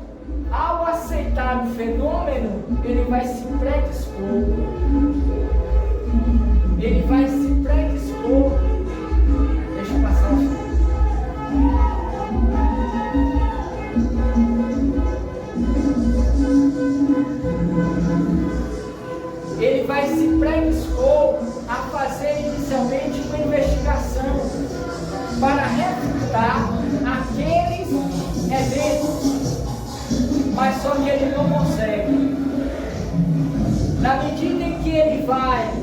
ao aceitar o fenômeno, ele vai se predispor. Ele vai se predispor. Deixa eu passar o som. Ele vai se predispor a fazer inicialmente uma investigação para refutar aqueles eventos, mas só que ele não consegue. Na medida em que ele vai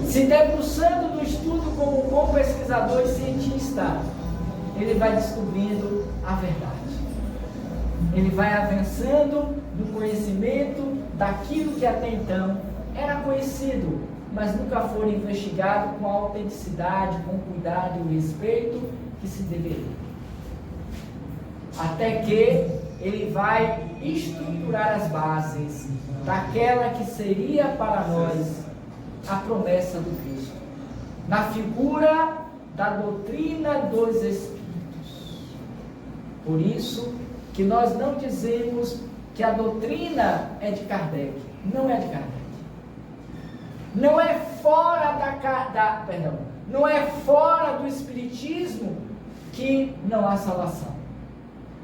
se debruçando no estudo como um bom pesquisador e cientista, ele vai descobrindo a verdade. Ele vai avançando no conhecimento daquilo que até então era conhecido, mas nunca foi investigado com a autenticidade, com o cuidado e o respeito que se deveria. Até que ele vai estruturar as bases daquela que seria para nós a promessa do Cristo, na figura da doutrina dos Espíritos. Por isso que nós não dizemos que a doutrina é de Kardec. Não é de Kardec. Não é fora não é fora do Espiritismo que não há salvação.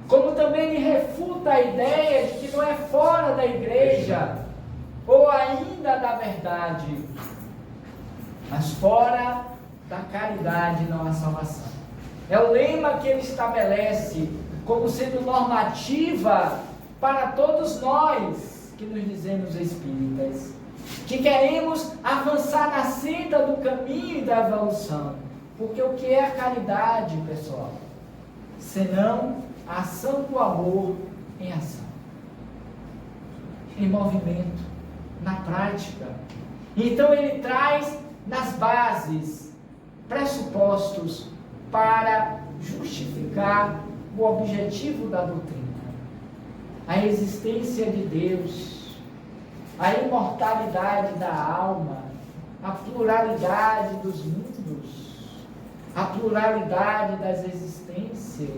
Como também ele refuta a ideia de que não é fora da igreja, ou ainda da verdade, mas fora da caridade não há salvação. É o lema que ele estabelece como sendo normativa para todos nós que nos dizemos espíritas, que queremos avançar na senda do caminho e da evolução. Porque o que é a caridade, pessoal? Senão a ação do amor em ação, em movimento, na prática. Então ele traz nas bases pressupostos para justificar o objetivo da doutrina: a existência de Deus, a imortalidade da alma, a pluralidade dos mundos, a pluralidade das existências,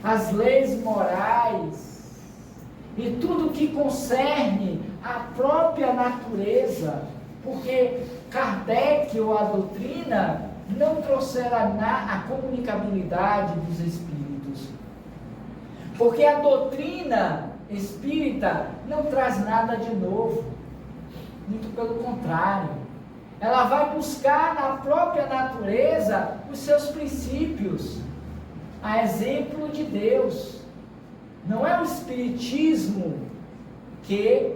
as leis morais e tudo que concerne a própria natureza, porque Kardec ou a doutrina não trouxeram a comunicabilidade dos espíritos, porque a doutrina espírita não traz nada de novo, muito pelo contrário, ela vai buscar na própria natureza os seus princípios, a exemplo de Deus. Não é o espiritismo que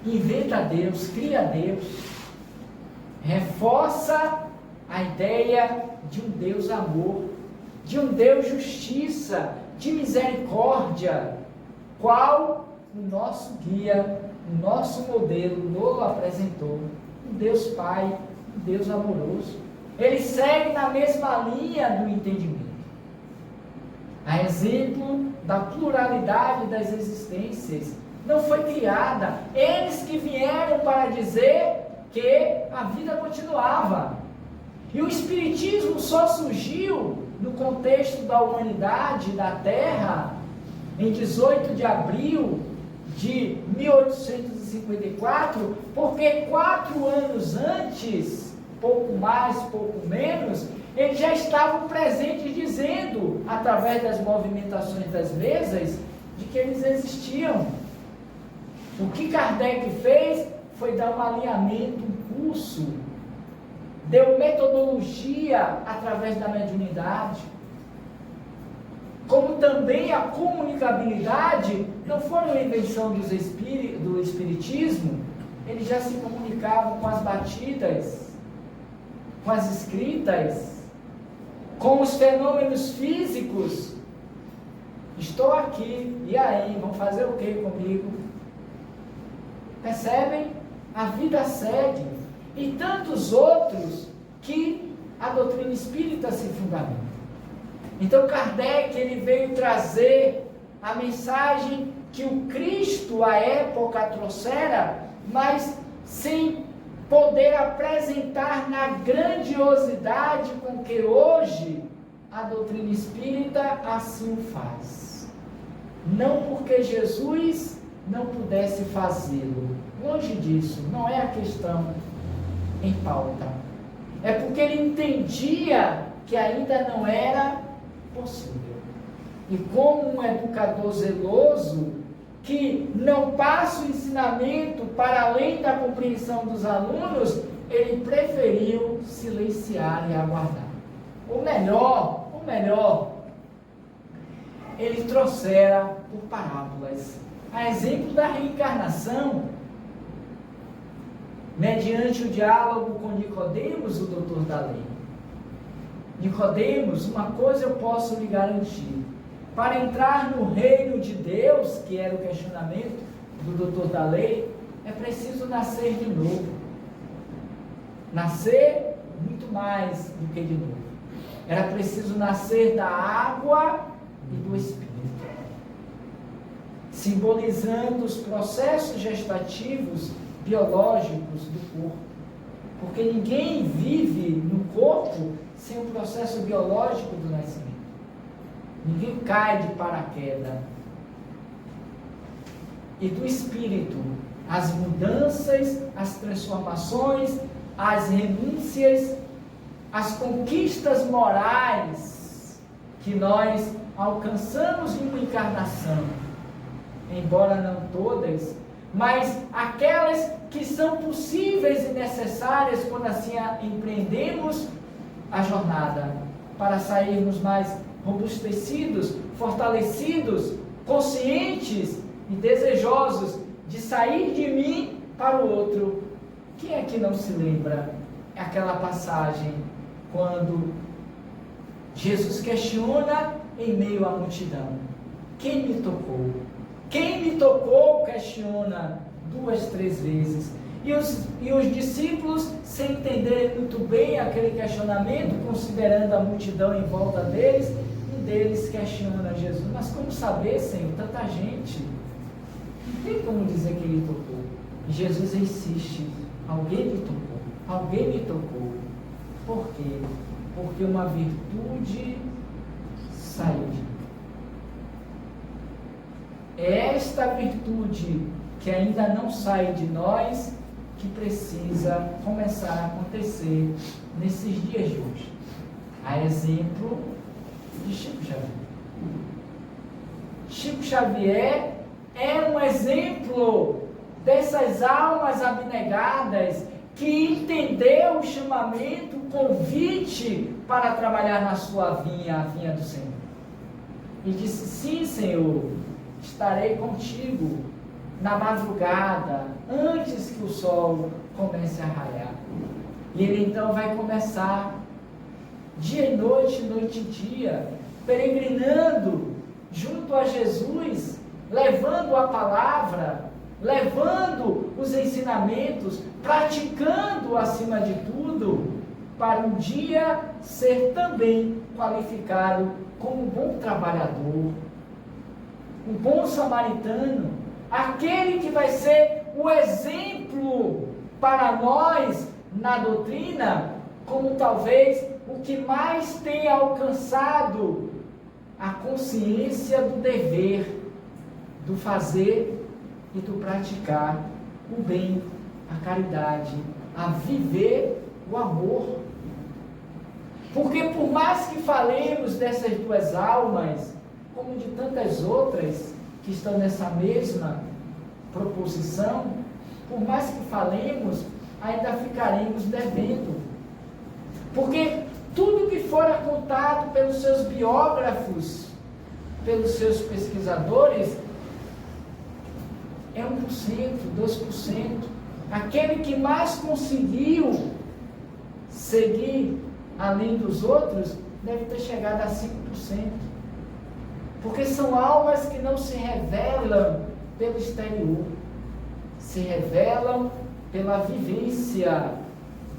inventa Deus, cria Deus, reforça a ideia de um Deus amor, de um Deus justiça, de misericórdia, qual o nosso guia, o nosso modelo nos apresentou, um Deus Pai, um Deus amoroso. Ele segue na mesma linha do entendimento, a exemplo da pluralidade das existências. Não foi criada, eles que vieram para dizer que a vida continuava. E o Espiritismo só surgiu no contexto da humanidade, da Terra, em 18 de abril de 1854, porque 4 anos antes, pouco mais, pouco menos, eles já estavam presentes dizendo, através das movimentações das mesas, de que eles existiam. O que Kardec fez foi dar um alinhamento, um curso, deu metodologia através da mediunidade. Como também a comunicabilidade não foi uma invenção do Espiritismo, eles já se comunicavam com as batidas, com as escritas, com os fenômenos físicos. Estou aqui, e aí, vão fazer o que comigo? Percebem? A vida segue. E tantos outros que a doutrina espírita se fundamenta. Então Kardec, ele veio trazer a mensagem que o Cristo à época trouxera, mas sem poder apresentar na grandiosidade com que hoje a doutrina espírita assim o faz. Não porque Jesus não pudesse fazê-lo, longe disso, não é a questão em pauta, é porque ele entendia que ainda não era possível. E como um educador zeloso, que não passa o ensinamento para além da compreensão dos alunos, ele preferiu silenciar e aguardar. Ou melhor, ele trouxera por parábolas, a exemplo da reencarnação, mediante o diálogo com Nicodemos, o doutor da lei. Nicodemos, uma coisa eu posso lhe garantir: para entrar no reino de Deus, que era o questionamento do doutor da lei, é preciso nascer de novo. Nascer muito mais do que de novo. Era preciso nascer da água e do Espírito, simbolizando os processos gestativos biológicos do corpo. Porque ninguém vive no corpo sem o processo biológico do nascimento. Ninguém cai de paraquedas. E do espírito, as mudanças, as transformações, as renúncias, as conquistas morais que nós alcançamos em uma encarnação, embora não todas, mas aquelas que são possíveis e necessárias quando assim empreendemos a jornada, para sairmos mais robustecidos, fortalecidos, conscientes e desejosos de sair de mim para o outro. Quem é que não se lembra aquela passagem quando Jesus questiona em meio à multidão: quem me tocou? Quem me tocou? Questiona 2, 3 vezes. E os discípulos, sem entenderem muito bem aquele questionamento, considerando a multidão em volta deles, um deles questiona Jesus: mas como saber, Senhor, tanta gente? Não tem como dizer que ele tocou. E Jesus insiste: alguém me tocou, alguém me tocou. Por quê? Porque uma virtude saiu de mim. É esta virtude que ainda não sai de nós que precisa começar a acontecer nesses dias de hoje. A exemplo de Chico Xavier. Chico Xavier é um exemplo dessas almas abnegadas que entendeu o chamamento, o convite para trabalhar na sua vinha, a vinha do Senhor. E disse: sim, Senhor, estarei contigo na madrugada, antes que o sol comece a raiar. E ele então vai começar, dia e noite e dia, peregrinando junto a Jesus, levando a palavra, levando os ensinamentos, praticando acima de tudo, para um dia ser também qualificado como um bom trabalhador, um bom samaritano, aquele que vai ser o exemplo para nós na doutrina, como talvez o que mais tenha alcançado a consciência do dever, do fazer e do praticar o bem, a caridade, a viver o amor. Porque por mais que falemos dessas duas almas, como de tantas outras que estão nessa mesma proposição, por mais que falemos, ainda ficaremos devendo. Porque tudo que fora contado pelos seus biógrafos, pelos seus pesquisadores, é 1%, 2%. Aquele que mais conseguiu seguir além dos outros deve ter chegado a 5%. Porque são almas que não se revelam pelo exterior, se revelam pela vivência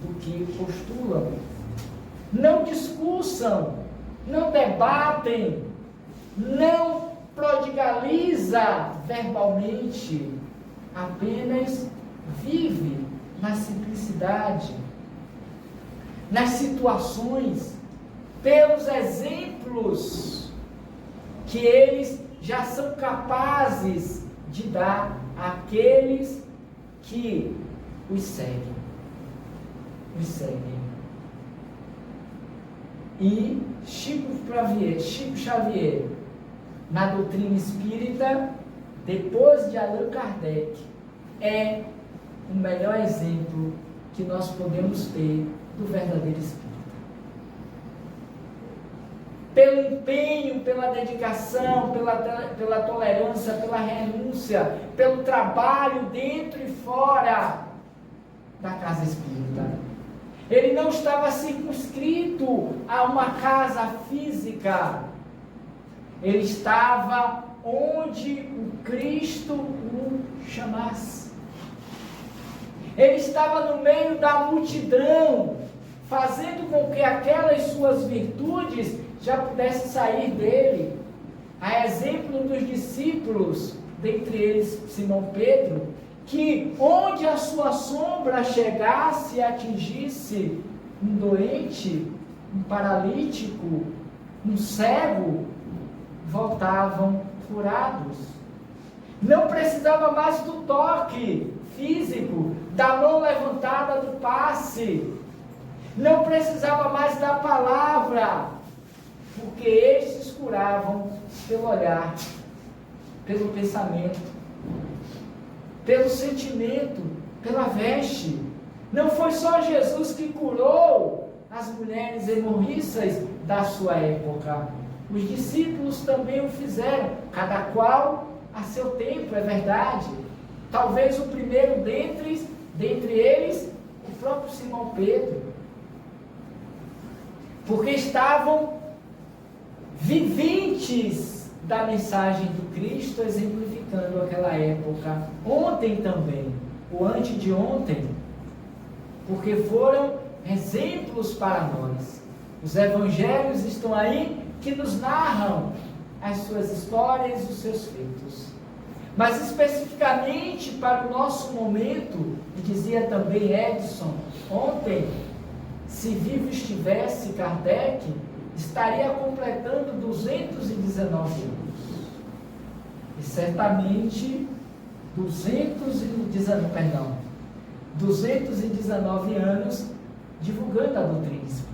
do que postulam. Não discursam, não debatem, não prodigaliza verbalmente, apenas vive na simplicidade, nas situações, pelos exemplos que eles já são capazes de dar àqueles que os seguem. E Chico Xavier, na doutrina espírita, depois de Allan Kardec, é o melhor exemplo que nós podemos ter do verdadeiro espírita. Pelo empenho, pela dedicação, pela tolerância, pela renúncia, pelo trabalho dentro e fora da casa espírita. Ele não estava circunscrito a uma casa física. Ele estava onde o Cristo o chamasse. Ele estava no meio da multidão, fazendo com que aquelas suas virtudes já pudessem sair dele. A exemplo dos discípulos, dentre eles Simão Pedro, que onde a sua sombra chegasse e atingisse um doente, um paralítico, um cego, voltavam curados. Não precisava mais do toque físico, da mão levantada do passe. Não precisava mais da palavra, porque estes curavam pelo olhar, pelo pensamento, pelo sentimento, pela veste. Não foi só Jesus que curou as mulheres hemorroíças da sua época. Os discípulos também o fizeram, cada qual a seu tempo, é verdade. Talvez o primeiro dentre eles, o próprio Simão Pedro. Porque estavam viventes da mensagem do Cristo, exemplificando aquela época. Ontem também, ou antes de ontem, porque foram exemplos para nós. Os evangelhos estão aí que nos narram as suas histórias e os seus feitos. Mas especificamente para o nosso momento, e dizia também Edson ontem, se vivo estivesse Kardec, estaria completando 219 anos. E certamente 219 anos divulgando a doutrina espírita.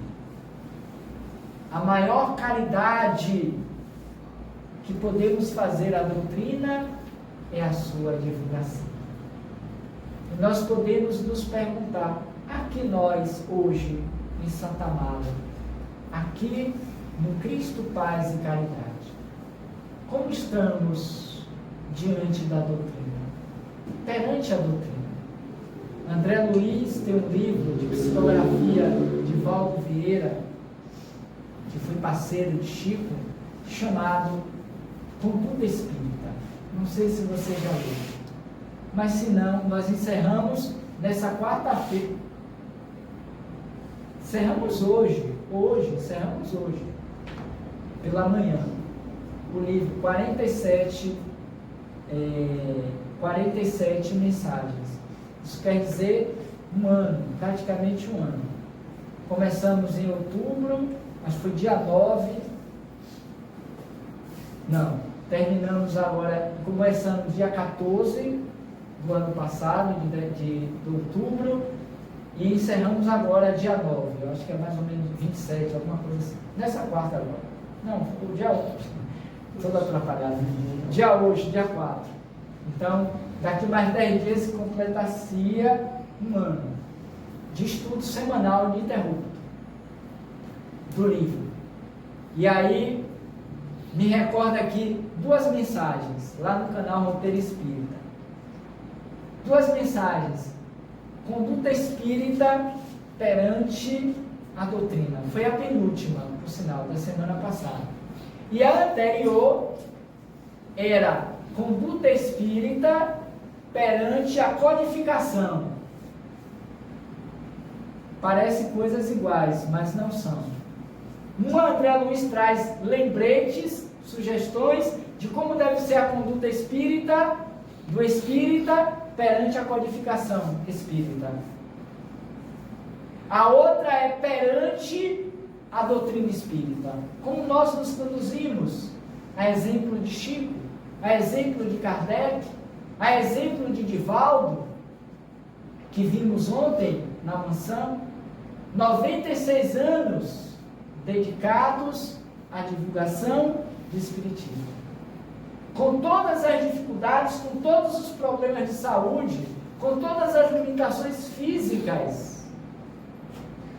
A maior caridade que podemos fazer à doutrina é a sua divulgação. E nós podemos nos perguntar, aqui nós hoje em Santa Amaro, aqui no Cristo Paz e Caridade, como estamos diante da doutrina, perante a doutrina? André Luiz tem um livro de psicografia de Valdo Vieira, que foi parceiro de Chico, chamado Conduta Espírita. Não sei se você já leu, mas se não, nós encerramos nessa quarta-feira. Encerramos hoje, pela manhã, o livro 47 mensagens. Isso quer dizer um ano, praticamente um ano. Começamos em outubro, acho que foi dia 9. Não, terminamos agora, começamos dia 14 do ano passado, de outubro, e encerramos agora dia 9, eu acho que é mais ou menos 27, alguma coisa assim. Nessa quarta agora. Não, o dia 8, todo atrapalhado. Dia hoje, dia 4. Então, daqui mais 10 dias se completaria um ano de estudo semanal ininterrupto do livro. E aí, me recorda aqui 2 mensagens, lá no canal Roteiro Espírita. 2 mensagens. Conduta espírita perante a doutrina. Foi a penúltima, por sinal, da semana passada. E a anterior era conduta espírita perante a codificação. Parecem coisas iguais, mas não são. André Luiz traz lembretes, sugestões de como deve ser a conduta espírita, do espírita perante a codificação espírita. A outra é perante a doutrina espírita. Como nós nos conduzimos, a exemplo de Chico, a exemplo de Kardec, a exemplo de Divaldo, que vimos ontem na mansão, 96 anos dedicados à divulgação do Espiritismo. Com todas as dificuldades, com todos os problemas de saúde, com todas as limitações físicas,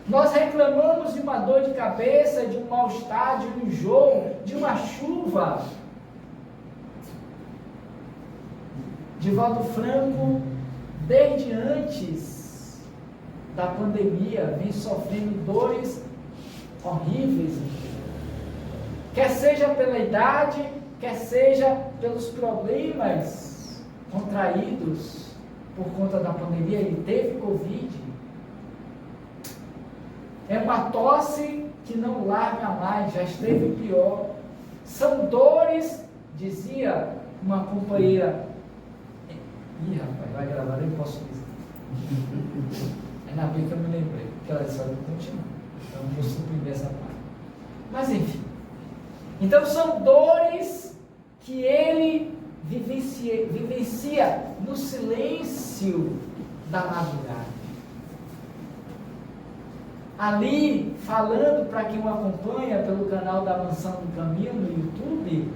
nós reclamamos de uma dor de cabeça, de um mal-estar, de um enjoo, de uma chuva. Divaldo Franco, desde antes da pandemia, vem sofrendo dores horríveis, quer seja pela idade, quer seja pelos problemas contraídos por conta da pandemia. Ele teve Covid. É uma tosse que não larga mais, já esteve pior. São dores, dizia uma companheira Ih, rapaz, vai gravar, nem posso dizer. Ainda bem que eu me lembrei, porque ela disse, olha, continua. Então eu vou suprimir essa parte. Mas enfim. Então são dores que ele vivencia no silêncio da madrugada. Ali, falando para quem o acompanha pelo canal da Mansão do Caminho no YouTube,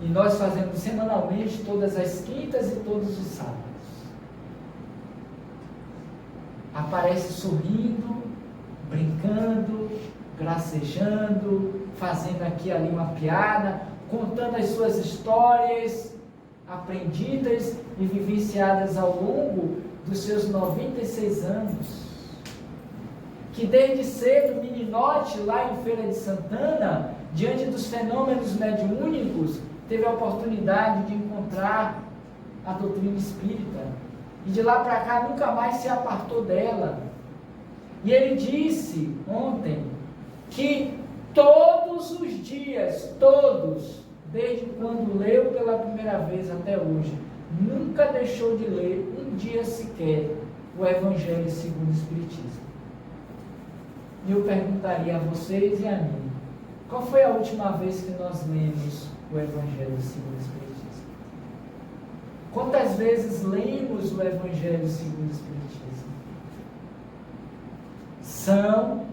e nós fazemos semanalmente, todas as quintas e todos os sábados. Aparece sorrindo, brincando, gracejando, fazendo aqui e ali uma piada, contando as suas histórias aprendidas e vivenciadas ao longo dos seus 96 anos. Que desde cedo, meninote, lá em Feira de Santana, diante dos fenômenos mediúnicos, teve a oportunidade de encontrar a doutrina espírita. E de lá para cá nunca mais se apartou dela. E ele disse ontem que todos os dias, todos, desde quando leu pela primeira vez até hoje, nunca deixou de ler um dia sequer o Evangelho segundo o Espiritismo. E eu perguntaria a vocês e a mim, qual foi a última vez que nós lemos o Evangelho segundo o Espiritismo? Quantas vezes lemos o Evangelho segundo o Espiritismo? São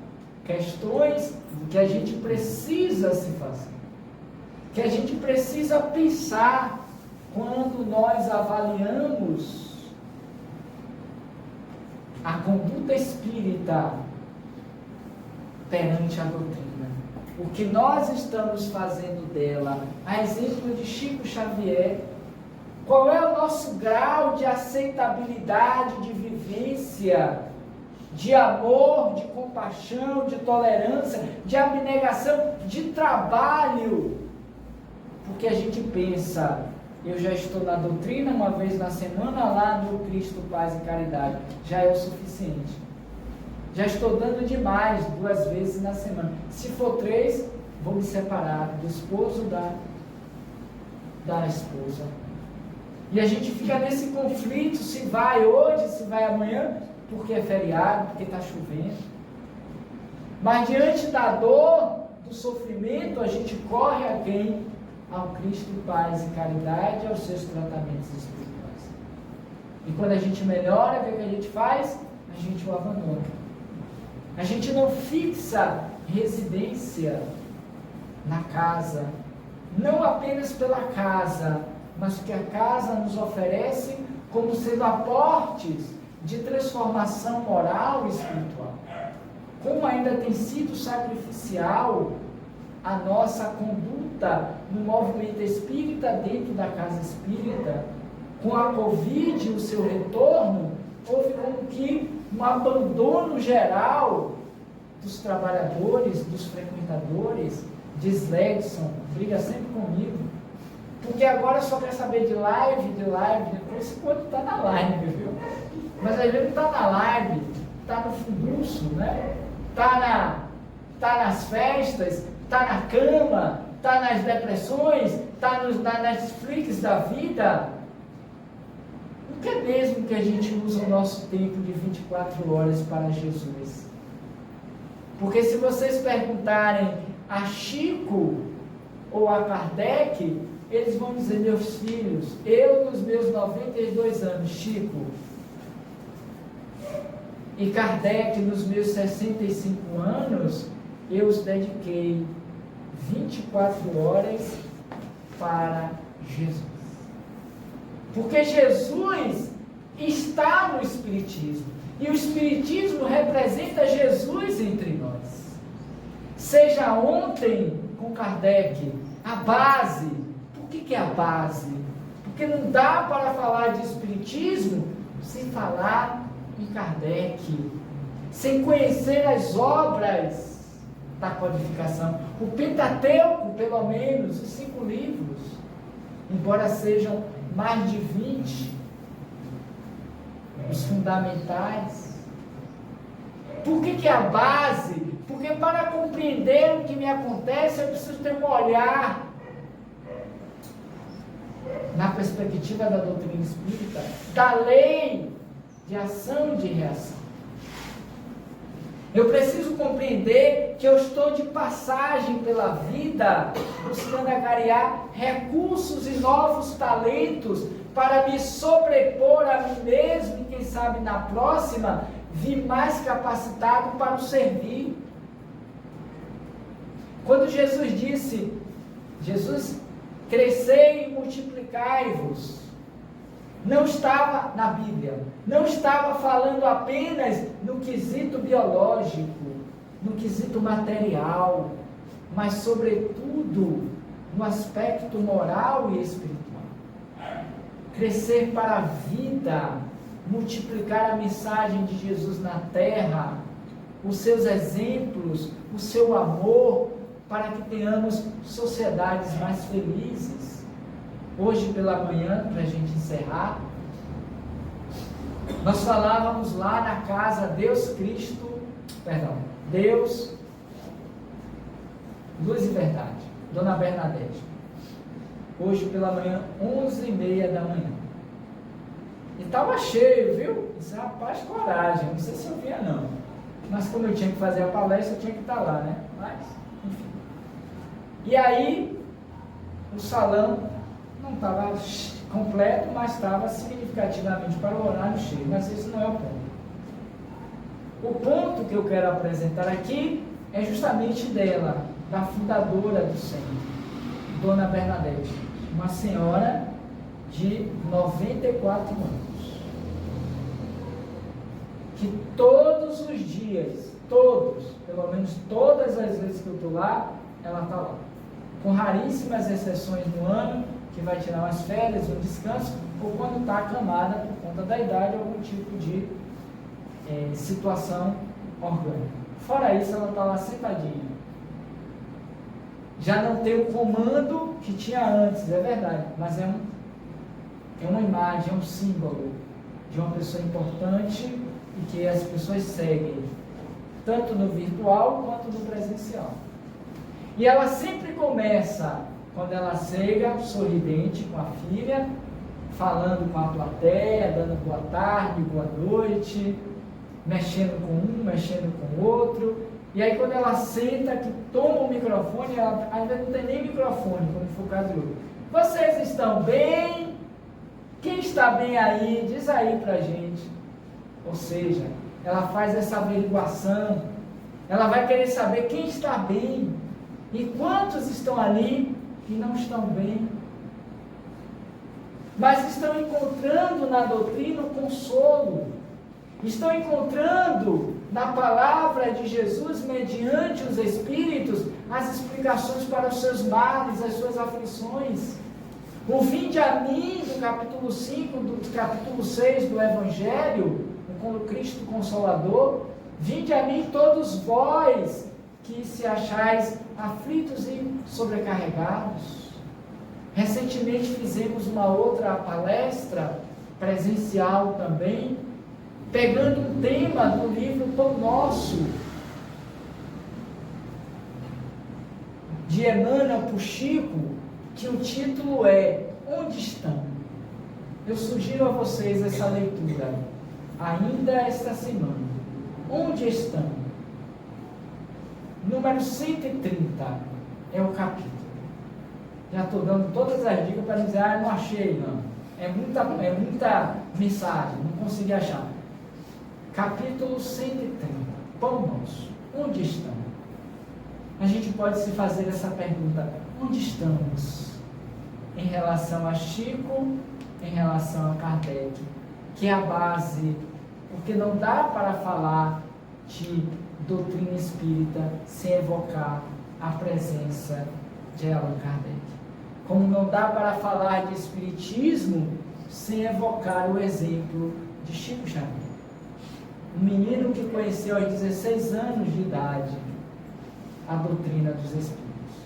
questões que a gente precisa se fazer, que a gente precisa pensar quando nós avaliamos a conduta espírita perante a doutrina. O que nós estamos fazendo dela, a exemplo de Chico Xavier, qual é o nosso grau de aceitabilidade, de vivência, de amor, de compaixão, de tolerância, de abnegação, de trabalho? Porque a gente pensa, eu já estou na doutrina uma vez na semana lá no Cristo, Paz e Caridade, já é o suficiente. Já estou dando demais 2 vezes na semana. Se for 3, vou me separar do esposo da esposa. E a gente fica nesse conflito, se vai hoje, se vai amanhã, porque é feriado, porque está chovendo. Mas diante da dor, do sofrimento, a gente corre a quem? Ao Cristo, Paz e Caridade, aos seus tratamentos espirituais. E quando a gente melhora, o que a gente faz? A gente o abandona. A gente não fixa residência na casa, não apenas pela casa, mas que a casa nos oferece como sendo aportes de transformação moral e espiritual. Como ainda tem sido sacrificial a nossa conduta no movimento espírita dentro da casa espírita, com a Covid e o seu retorno, houve como que um abandono geral dos trabalhadores, dos frequentadores. Diz Ledson, briga sempre comigo, porque agora só quer saber de live, depois quando está na live, viu? Mas às vezes não está na live, está no funduço, né? Está nas festas, está na cama, está nas depressões, está na Netflix da vida. Não quer mesmo que a gente use o nosso tempo de 24 horas para Jesus? Porque se vocês perguntarem a Chico ou a Kardec, eles vão dizer, meus filhos, eu nos meus 92 anos, Chico, e Kardec nos meus 65 anos, eu os dediquei 24 horas para Jesus. Porque Jesus está no Espiritismo. E o Espiritismo representa Jesus entre nós. Seja ontem com Kardec, a base. Por que é a base? Porque não dá para falar de Espiritismo sem falar em Kardec, sem conhecer as obras da codificação. O Pentateuco, pelo menos, os 5 livros, embora sejam mais de 20, os fundamentais. Por que é a base? Porque para compreender o que me acontece, eu preciso ter um olhar na perspectiva da doutrina espírita, da lei de ação e de reação. Eu preciso compreender que eu estou de passagem pela vida, buscando angariar recursos e novos talentos para me sobrepor a mim mesmo e, quem sabe, na próxima, vir mais capacitado para o servir. Quando Jesus disse, crescei e multiplicai-vos, não estava na Bíblia, não estava falando apenas no quesito biológico, no quesito material, mas sobretudo no aspecto moral e espiritual. Crescer para a vida, multiplicar a mensagem de Jesus na terra, os seus exemplos, o seu amor, para que tenhamos sociedades mais felizes. Hoje pela manhã, para a gente encerrar, nós falávamos lá na casa Deus, Luz e Verdade, Dona Bernadette. Hoje pela manhã, 11h30 da manhã. E estava cheio, viu? Isso, rapaz, coragem, não sei se eu vinha não. Mas como eu tinha que fazer a palestra, eu tinha que estar lá, né? Mas, enfim. E aí, o salão não estava completo, mas estava significativamente para o horário cheio. Mas esse não é o ponto. O ponto que eu quero apresentar aqui é justamente dela, da fundadora do centro, Dona Bernadette, uma senhora de 94 anos, que todos os dias, pelo menos todas as vezes que eu estou lá, ela está lá. Com raríssimas exceções no ano, que vai tirar umas férias, um descanso, ou quando está acamada por conta da idade, algum tipo de situação orgânica. Fora isso, ela está lá sentadinha. Já não tem o comando que tinha antes, é verdade, mas é uma imagem, é um símbolo de uma pessoa importante e que as pessoas seguem, tanto no virtual quanto no presencial. E ela sempre começa, quando ela chega, sorridente com a filha, falando com a plateia, dando boa tarde, boa noite, mexendo com um, mexendo com o outro. E aí quando ela senta, que toma o microfone, ela ainda não tem nem microfone, como foi o caso de hoje. Vocês estão bem? Quem está bem aí? Diz aí pra gente. Ou seja, ela faz essa averiguação, ela vai querer saber quem está bem e quantos estão ali que não estão bem, mas estão encontrando na doutrina o consolo, estão encontrando na palavra de Jesus, mediante os Espíritos, as explicações para os seus males, as suas aflições. O vinde a mim, do capítulo 5, do capítulo 6 do Evangelho, com Cristo Consolador, vinde a mim todos vós que se achais aflitos e sobrecarregados. Recentemente fizemos uma outra palestra, presencial também, pegando um tema do livro Pão Nosso, de Emmanuel Puxico, que o título é Onde Estão? Eu sugiro a vocês essa leitura, ainda esta semana. Onde estão? Número 130 é o capítulo. Já estou dando todas as dicas para dizer, não achei não. É muita mensagem, não consegui achar. Capítulo 130, Pão Nosso. Onde estão? A gente pode se fazer essa pergunta, onde estamos? Em relação a Chico, em relação a Kardec, que é a base, porque não dá para falar de doutrina espírita sem evocar a presença de Allan Kardec. Como não dá para falar de espiritismo sem evocar o exemplo de Chico Xavier. Um menino que conheceu aos 16 anos de idade a doutrina dos espíritos,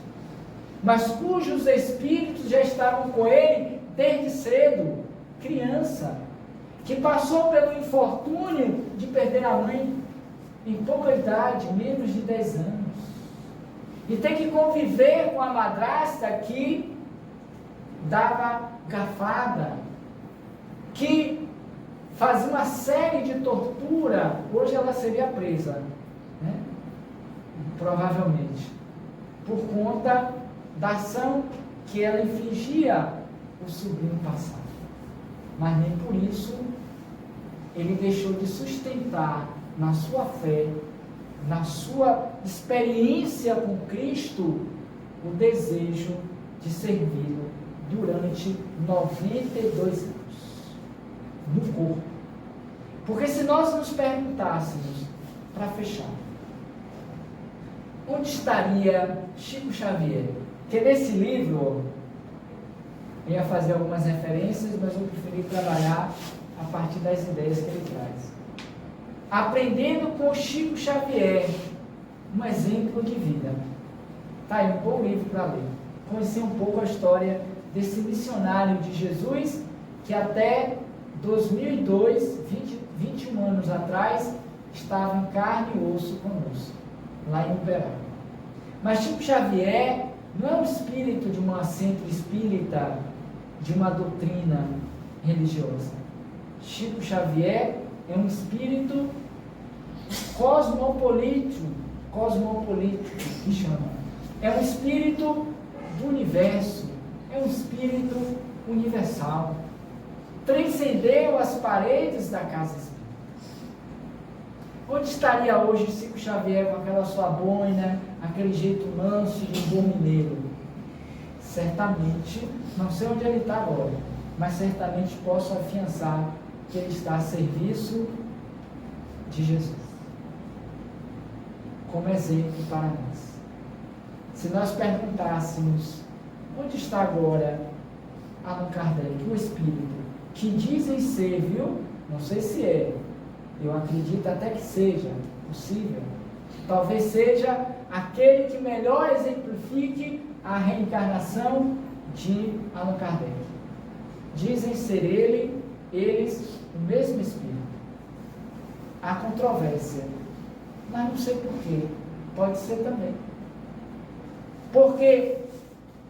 mas cujos espíritos já estavam com ele desde cedo, criança, que passou pelo infortúnio de perder a mãe em pouca idade, menos de 10 anos, e tem que conviver com a madrasta que dava garfada, que fazia uma série de tortura, hoje ela seria presa, né? Provavelmente, por conta da ação que ela infligia o sobrinho passado. Mas nem por isso ele deixou de sustentar na sua fé, na sua experiência com Cristo, o desejo de servi-lo durante 92 anos, no corpo. Porque se nós nos perguntássemos, para fechar, onde estaria Chico Xavier? Porque nesse livro, eu ia fazer algumas referências, mas eu preferi trabalhar a partir das ideias que ele traz. Aprendendo com Chico Xavier, um exemplo de vida. Está aí um bom livro para ler. Conhecer um pouco a história desse missionário de Jesus, que até 2002, 21 anos atrás, estava em carne e osso conosco, lá em Uberaba. Mas Chico Xavier não é um espírito de uma centro espírita, de uma doutrina religiosa. Chico Xavier é um espírito cosmopolítico, que chama. É um espírito do universo, é um espírito universal. Transcendeu as paredes da casa espírita. Onde estaria hoje Chico Xavier com aquela sua boina, aquele jeito manso de um bom mineiro? Certamente, não sei onde ele está agora, mas certamente posso afiançar que ele está a serviço de Jesus, como exemplo para nós. Se nós perguntássemos, onde está agora Allan Kardec, o Espírito, que dizem ser, viu? Não sei se é, eu acredito até que seja possível, talvez seja aquele que melhor exemplifique a reencarnação de Allan Kardec. Dizem ser eles o mesmo Espírito. Há controvérsia, mas não sei porquê, pode ser também. Porque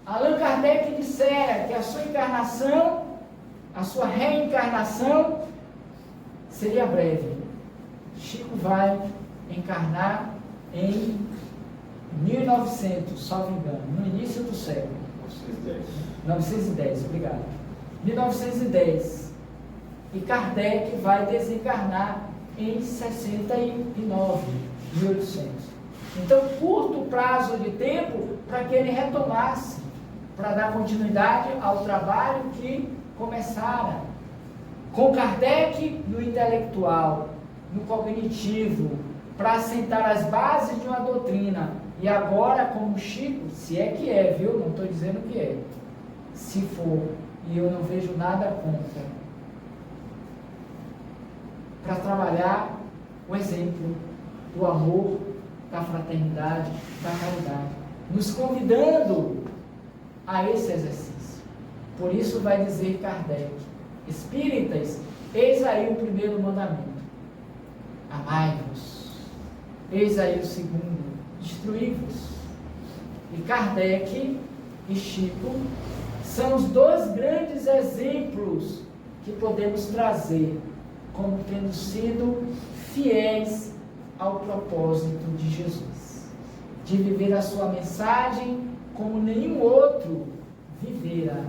Allan Kardec dissera que a sua encarnação, a sua reencarnação seria breve. Chico vai encarnar em 1900, salvo engano, no início do século. 910, obrigado. 1910. E Kardec vai desencarnar em 69, 1800. Então, curto prazo de tempo para que ele retomasse, para dar continuidade ao trabalho que começara. Com Kardec no intelectual, no cognitivo, para assentar as bases de uma doutrina. E agora, como Chico, se é que é, viu? Não estou dizendo que é. Se for, e eu não vejo nada contra, para trabalhar o exemplo do amor, da fraternidade, da caridade, nos convidando a esse exercício. Por isso vai dizer Kardec, espíritas, eis aí o primeiro mandamento, amai-vos. Eis aí o segundo, instruí-vos. E Kardec e Chico são os dois grandes exemplos que podemos trazer como tendo sido fiéis ao propósito de Jesus, de viver a sua mensagem como nenhum outro vivera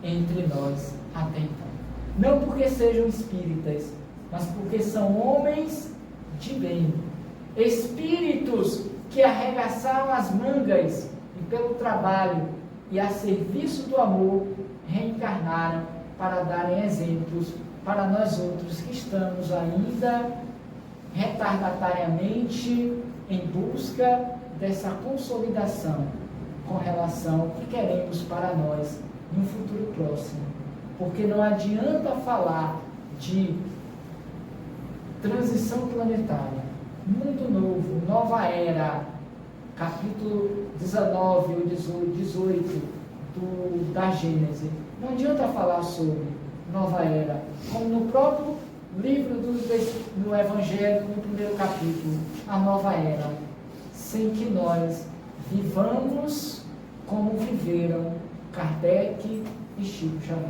entre nós até então. Não porque sejam espíritas, mas porque são homens de bem, espíritos que arregaçaram as mangas e pelo trabalho e a serviço do amor reencarnaram para darem exemplos para nós outros que estamos ainda retardatariamente em busca dessa consolidação com relação ao que queremos para nós no futuro próximo. Porque não adianta falar de transição planetária, mundo novo, nova era, capítulo 19 ou 18 da Gênese. Não adianta falar sobre nova era, como no próprio livro do Evangelho, no primeiro capítulo, a nova era, sem que nós vivamos como viveram Kardec e Chico Xavier.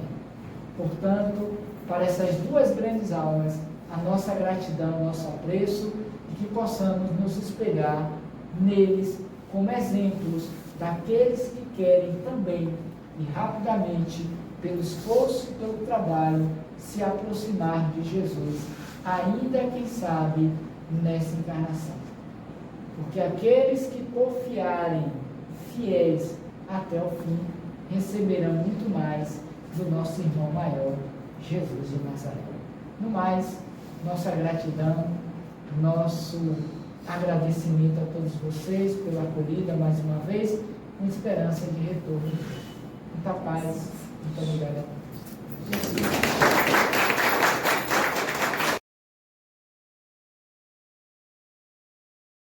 Portanto, para essas duas grandes almas, a nossa gratidão, nosso apreço, e que possamos nos espelhar neles como exemplos daqueles que querem também e rapidamente, pelo esforço e pelo trabalho, se aproximar de Jesus, ainda, quem sabe, nessa encarnação. Porque aqueles que porfiarem fiéis até o fim, receberão muito mais do nosso irmão maior, Jesus de Nazaré. No mais, nossa gratidão, nosso agradecimento a todos vocês pela acolhida mais uma vez, com esperança de retorno. Muita paz, muito obrigado a todos.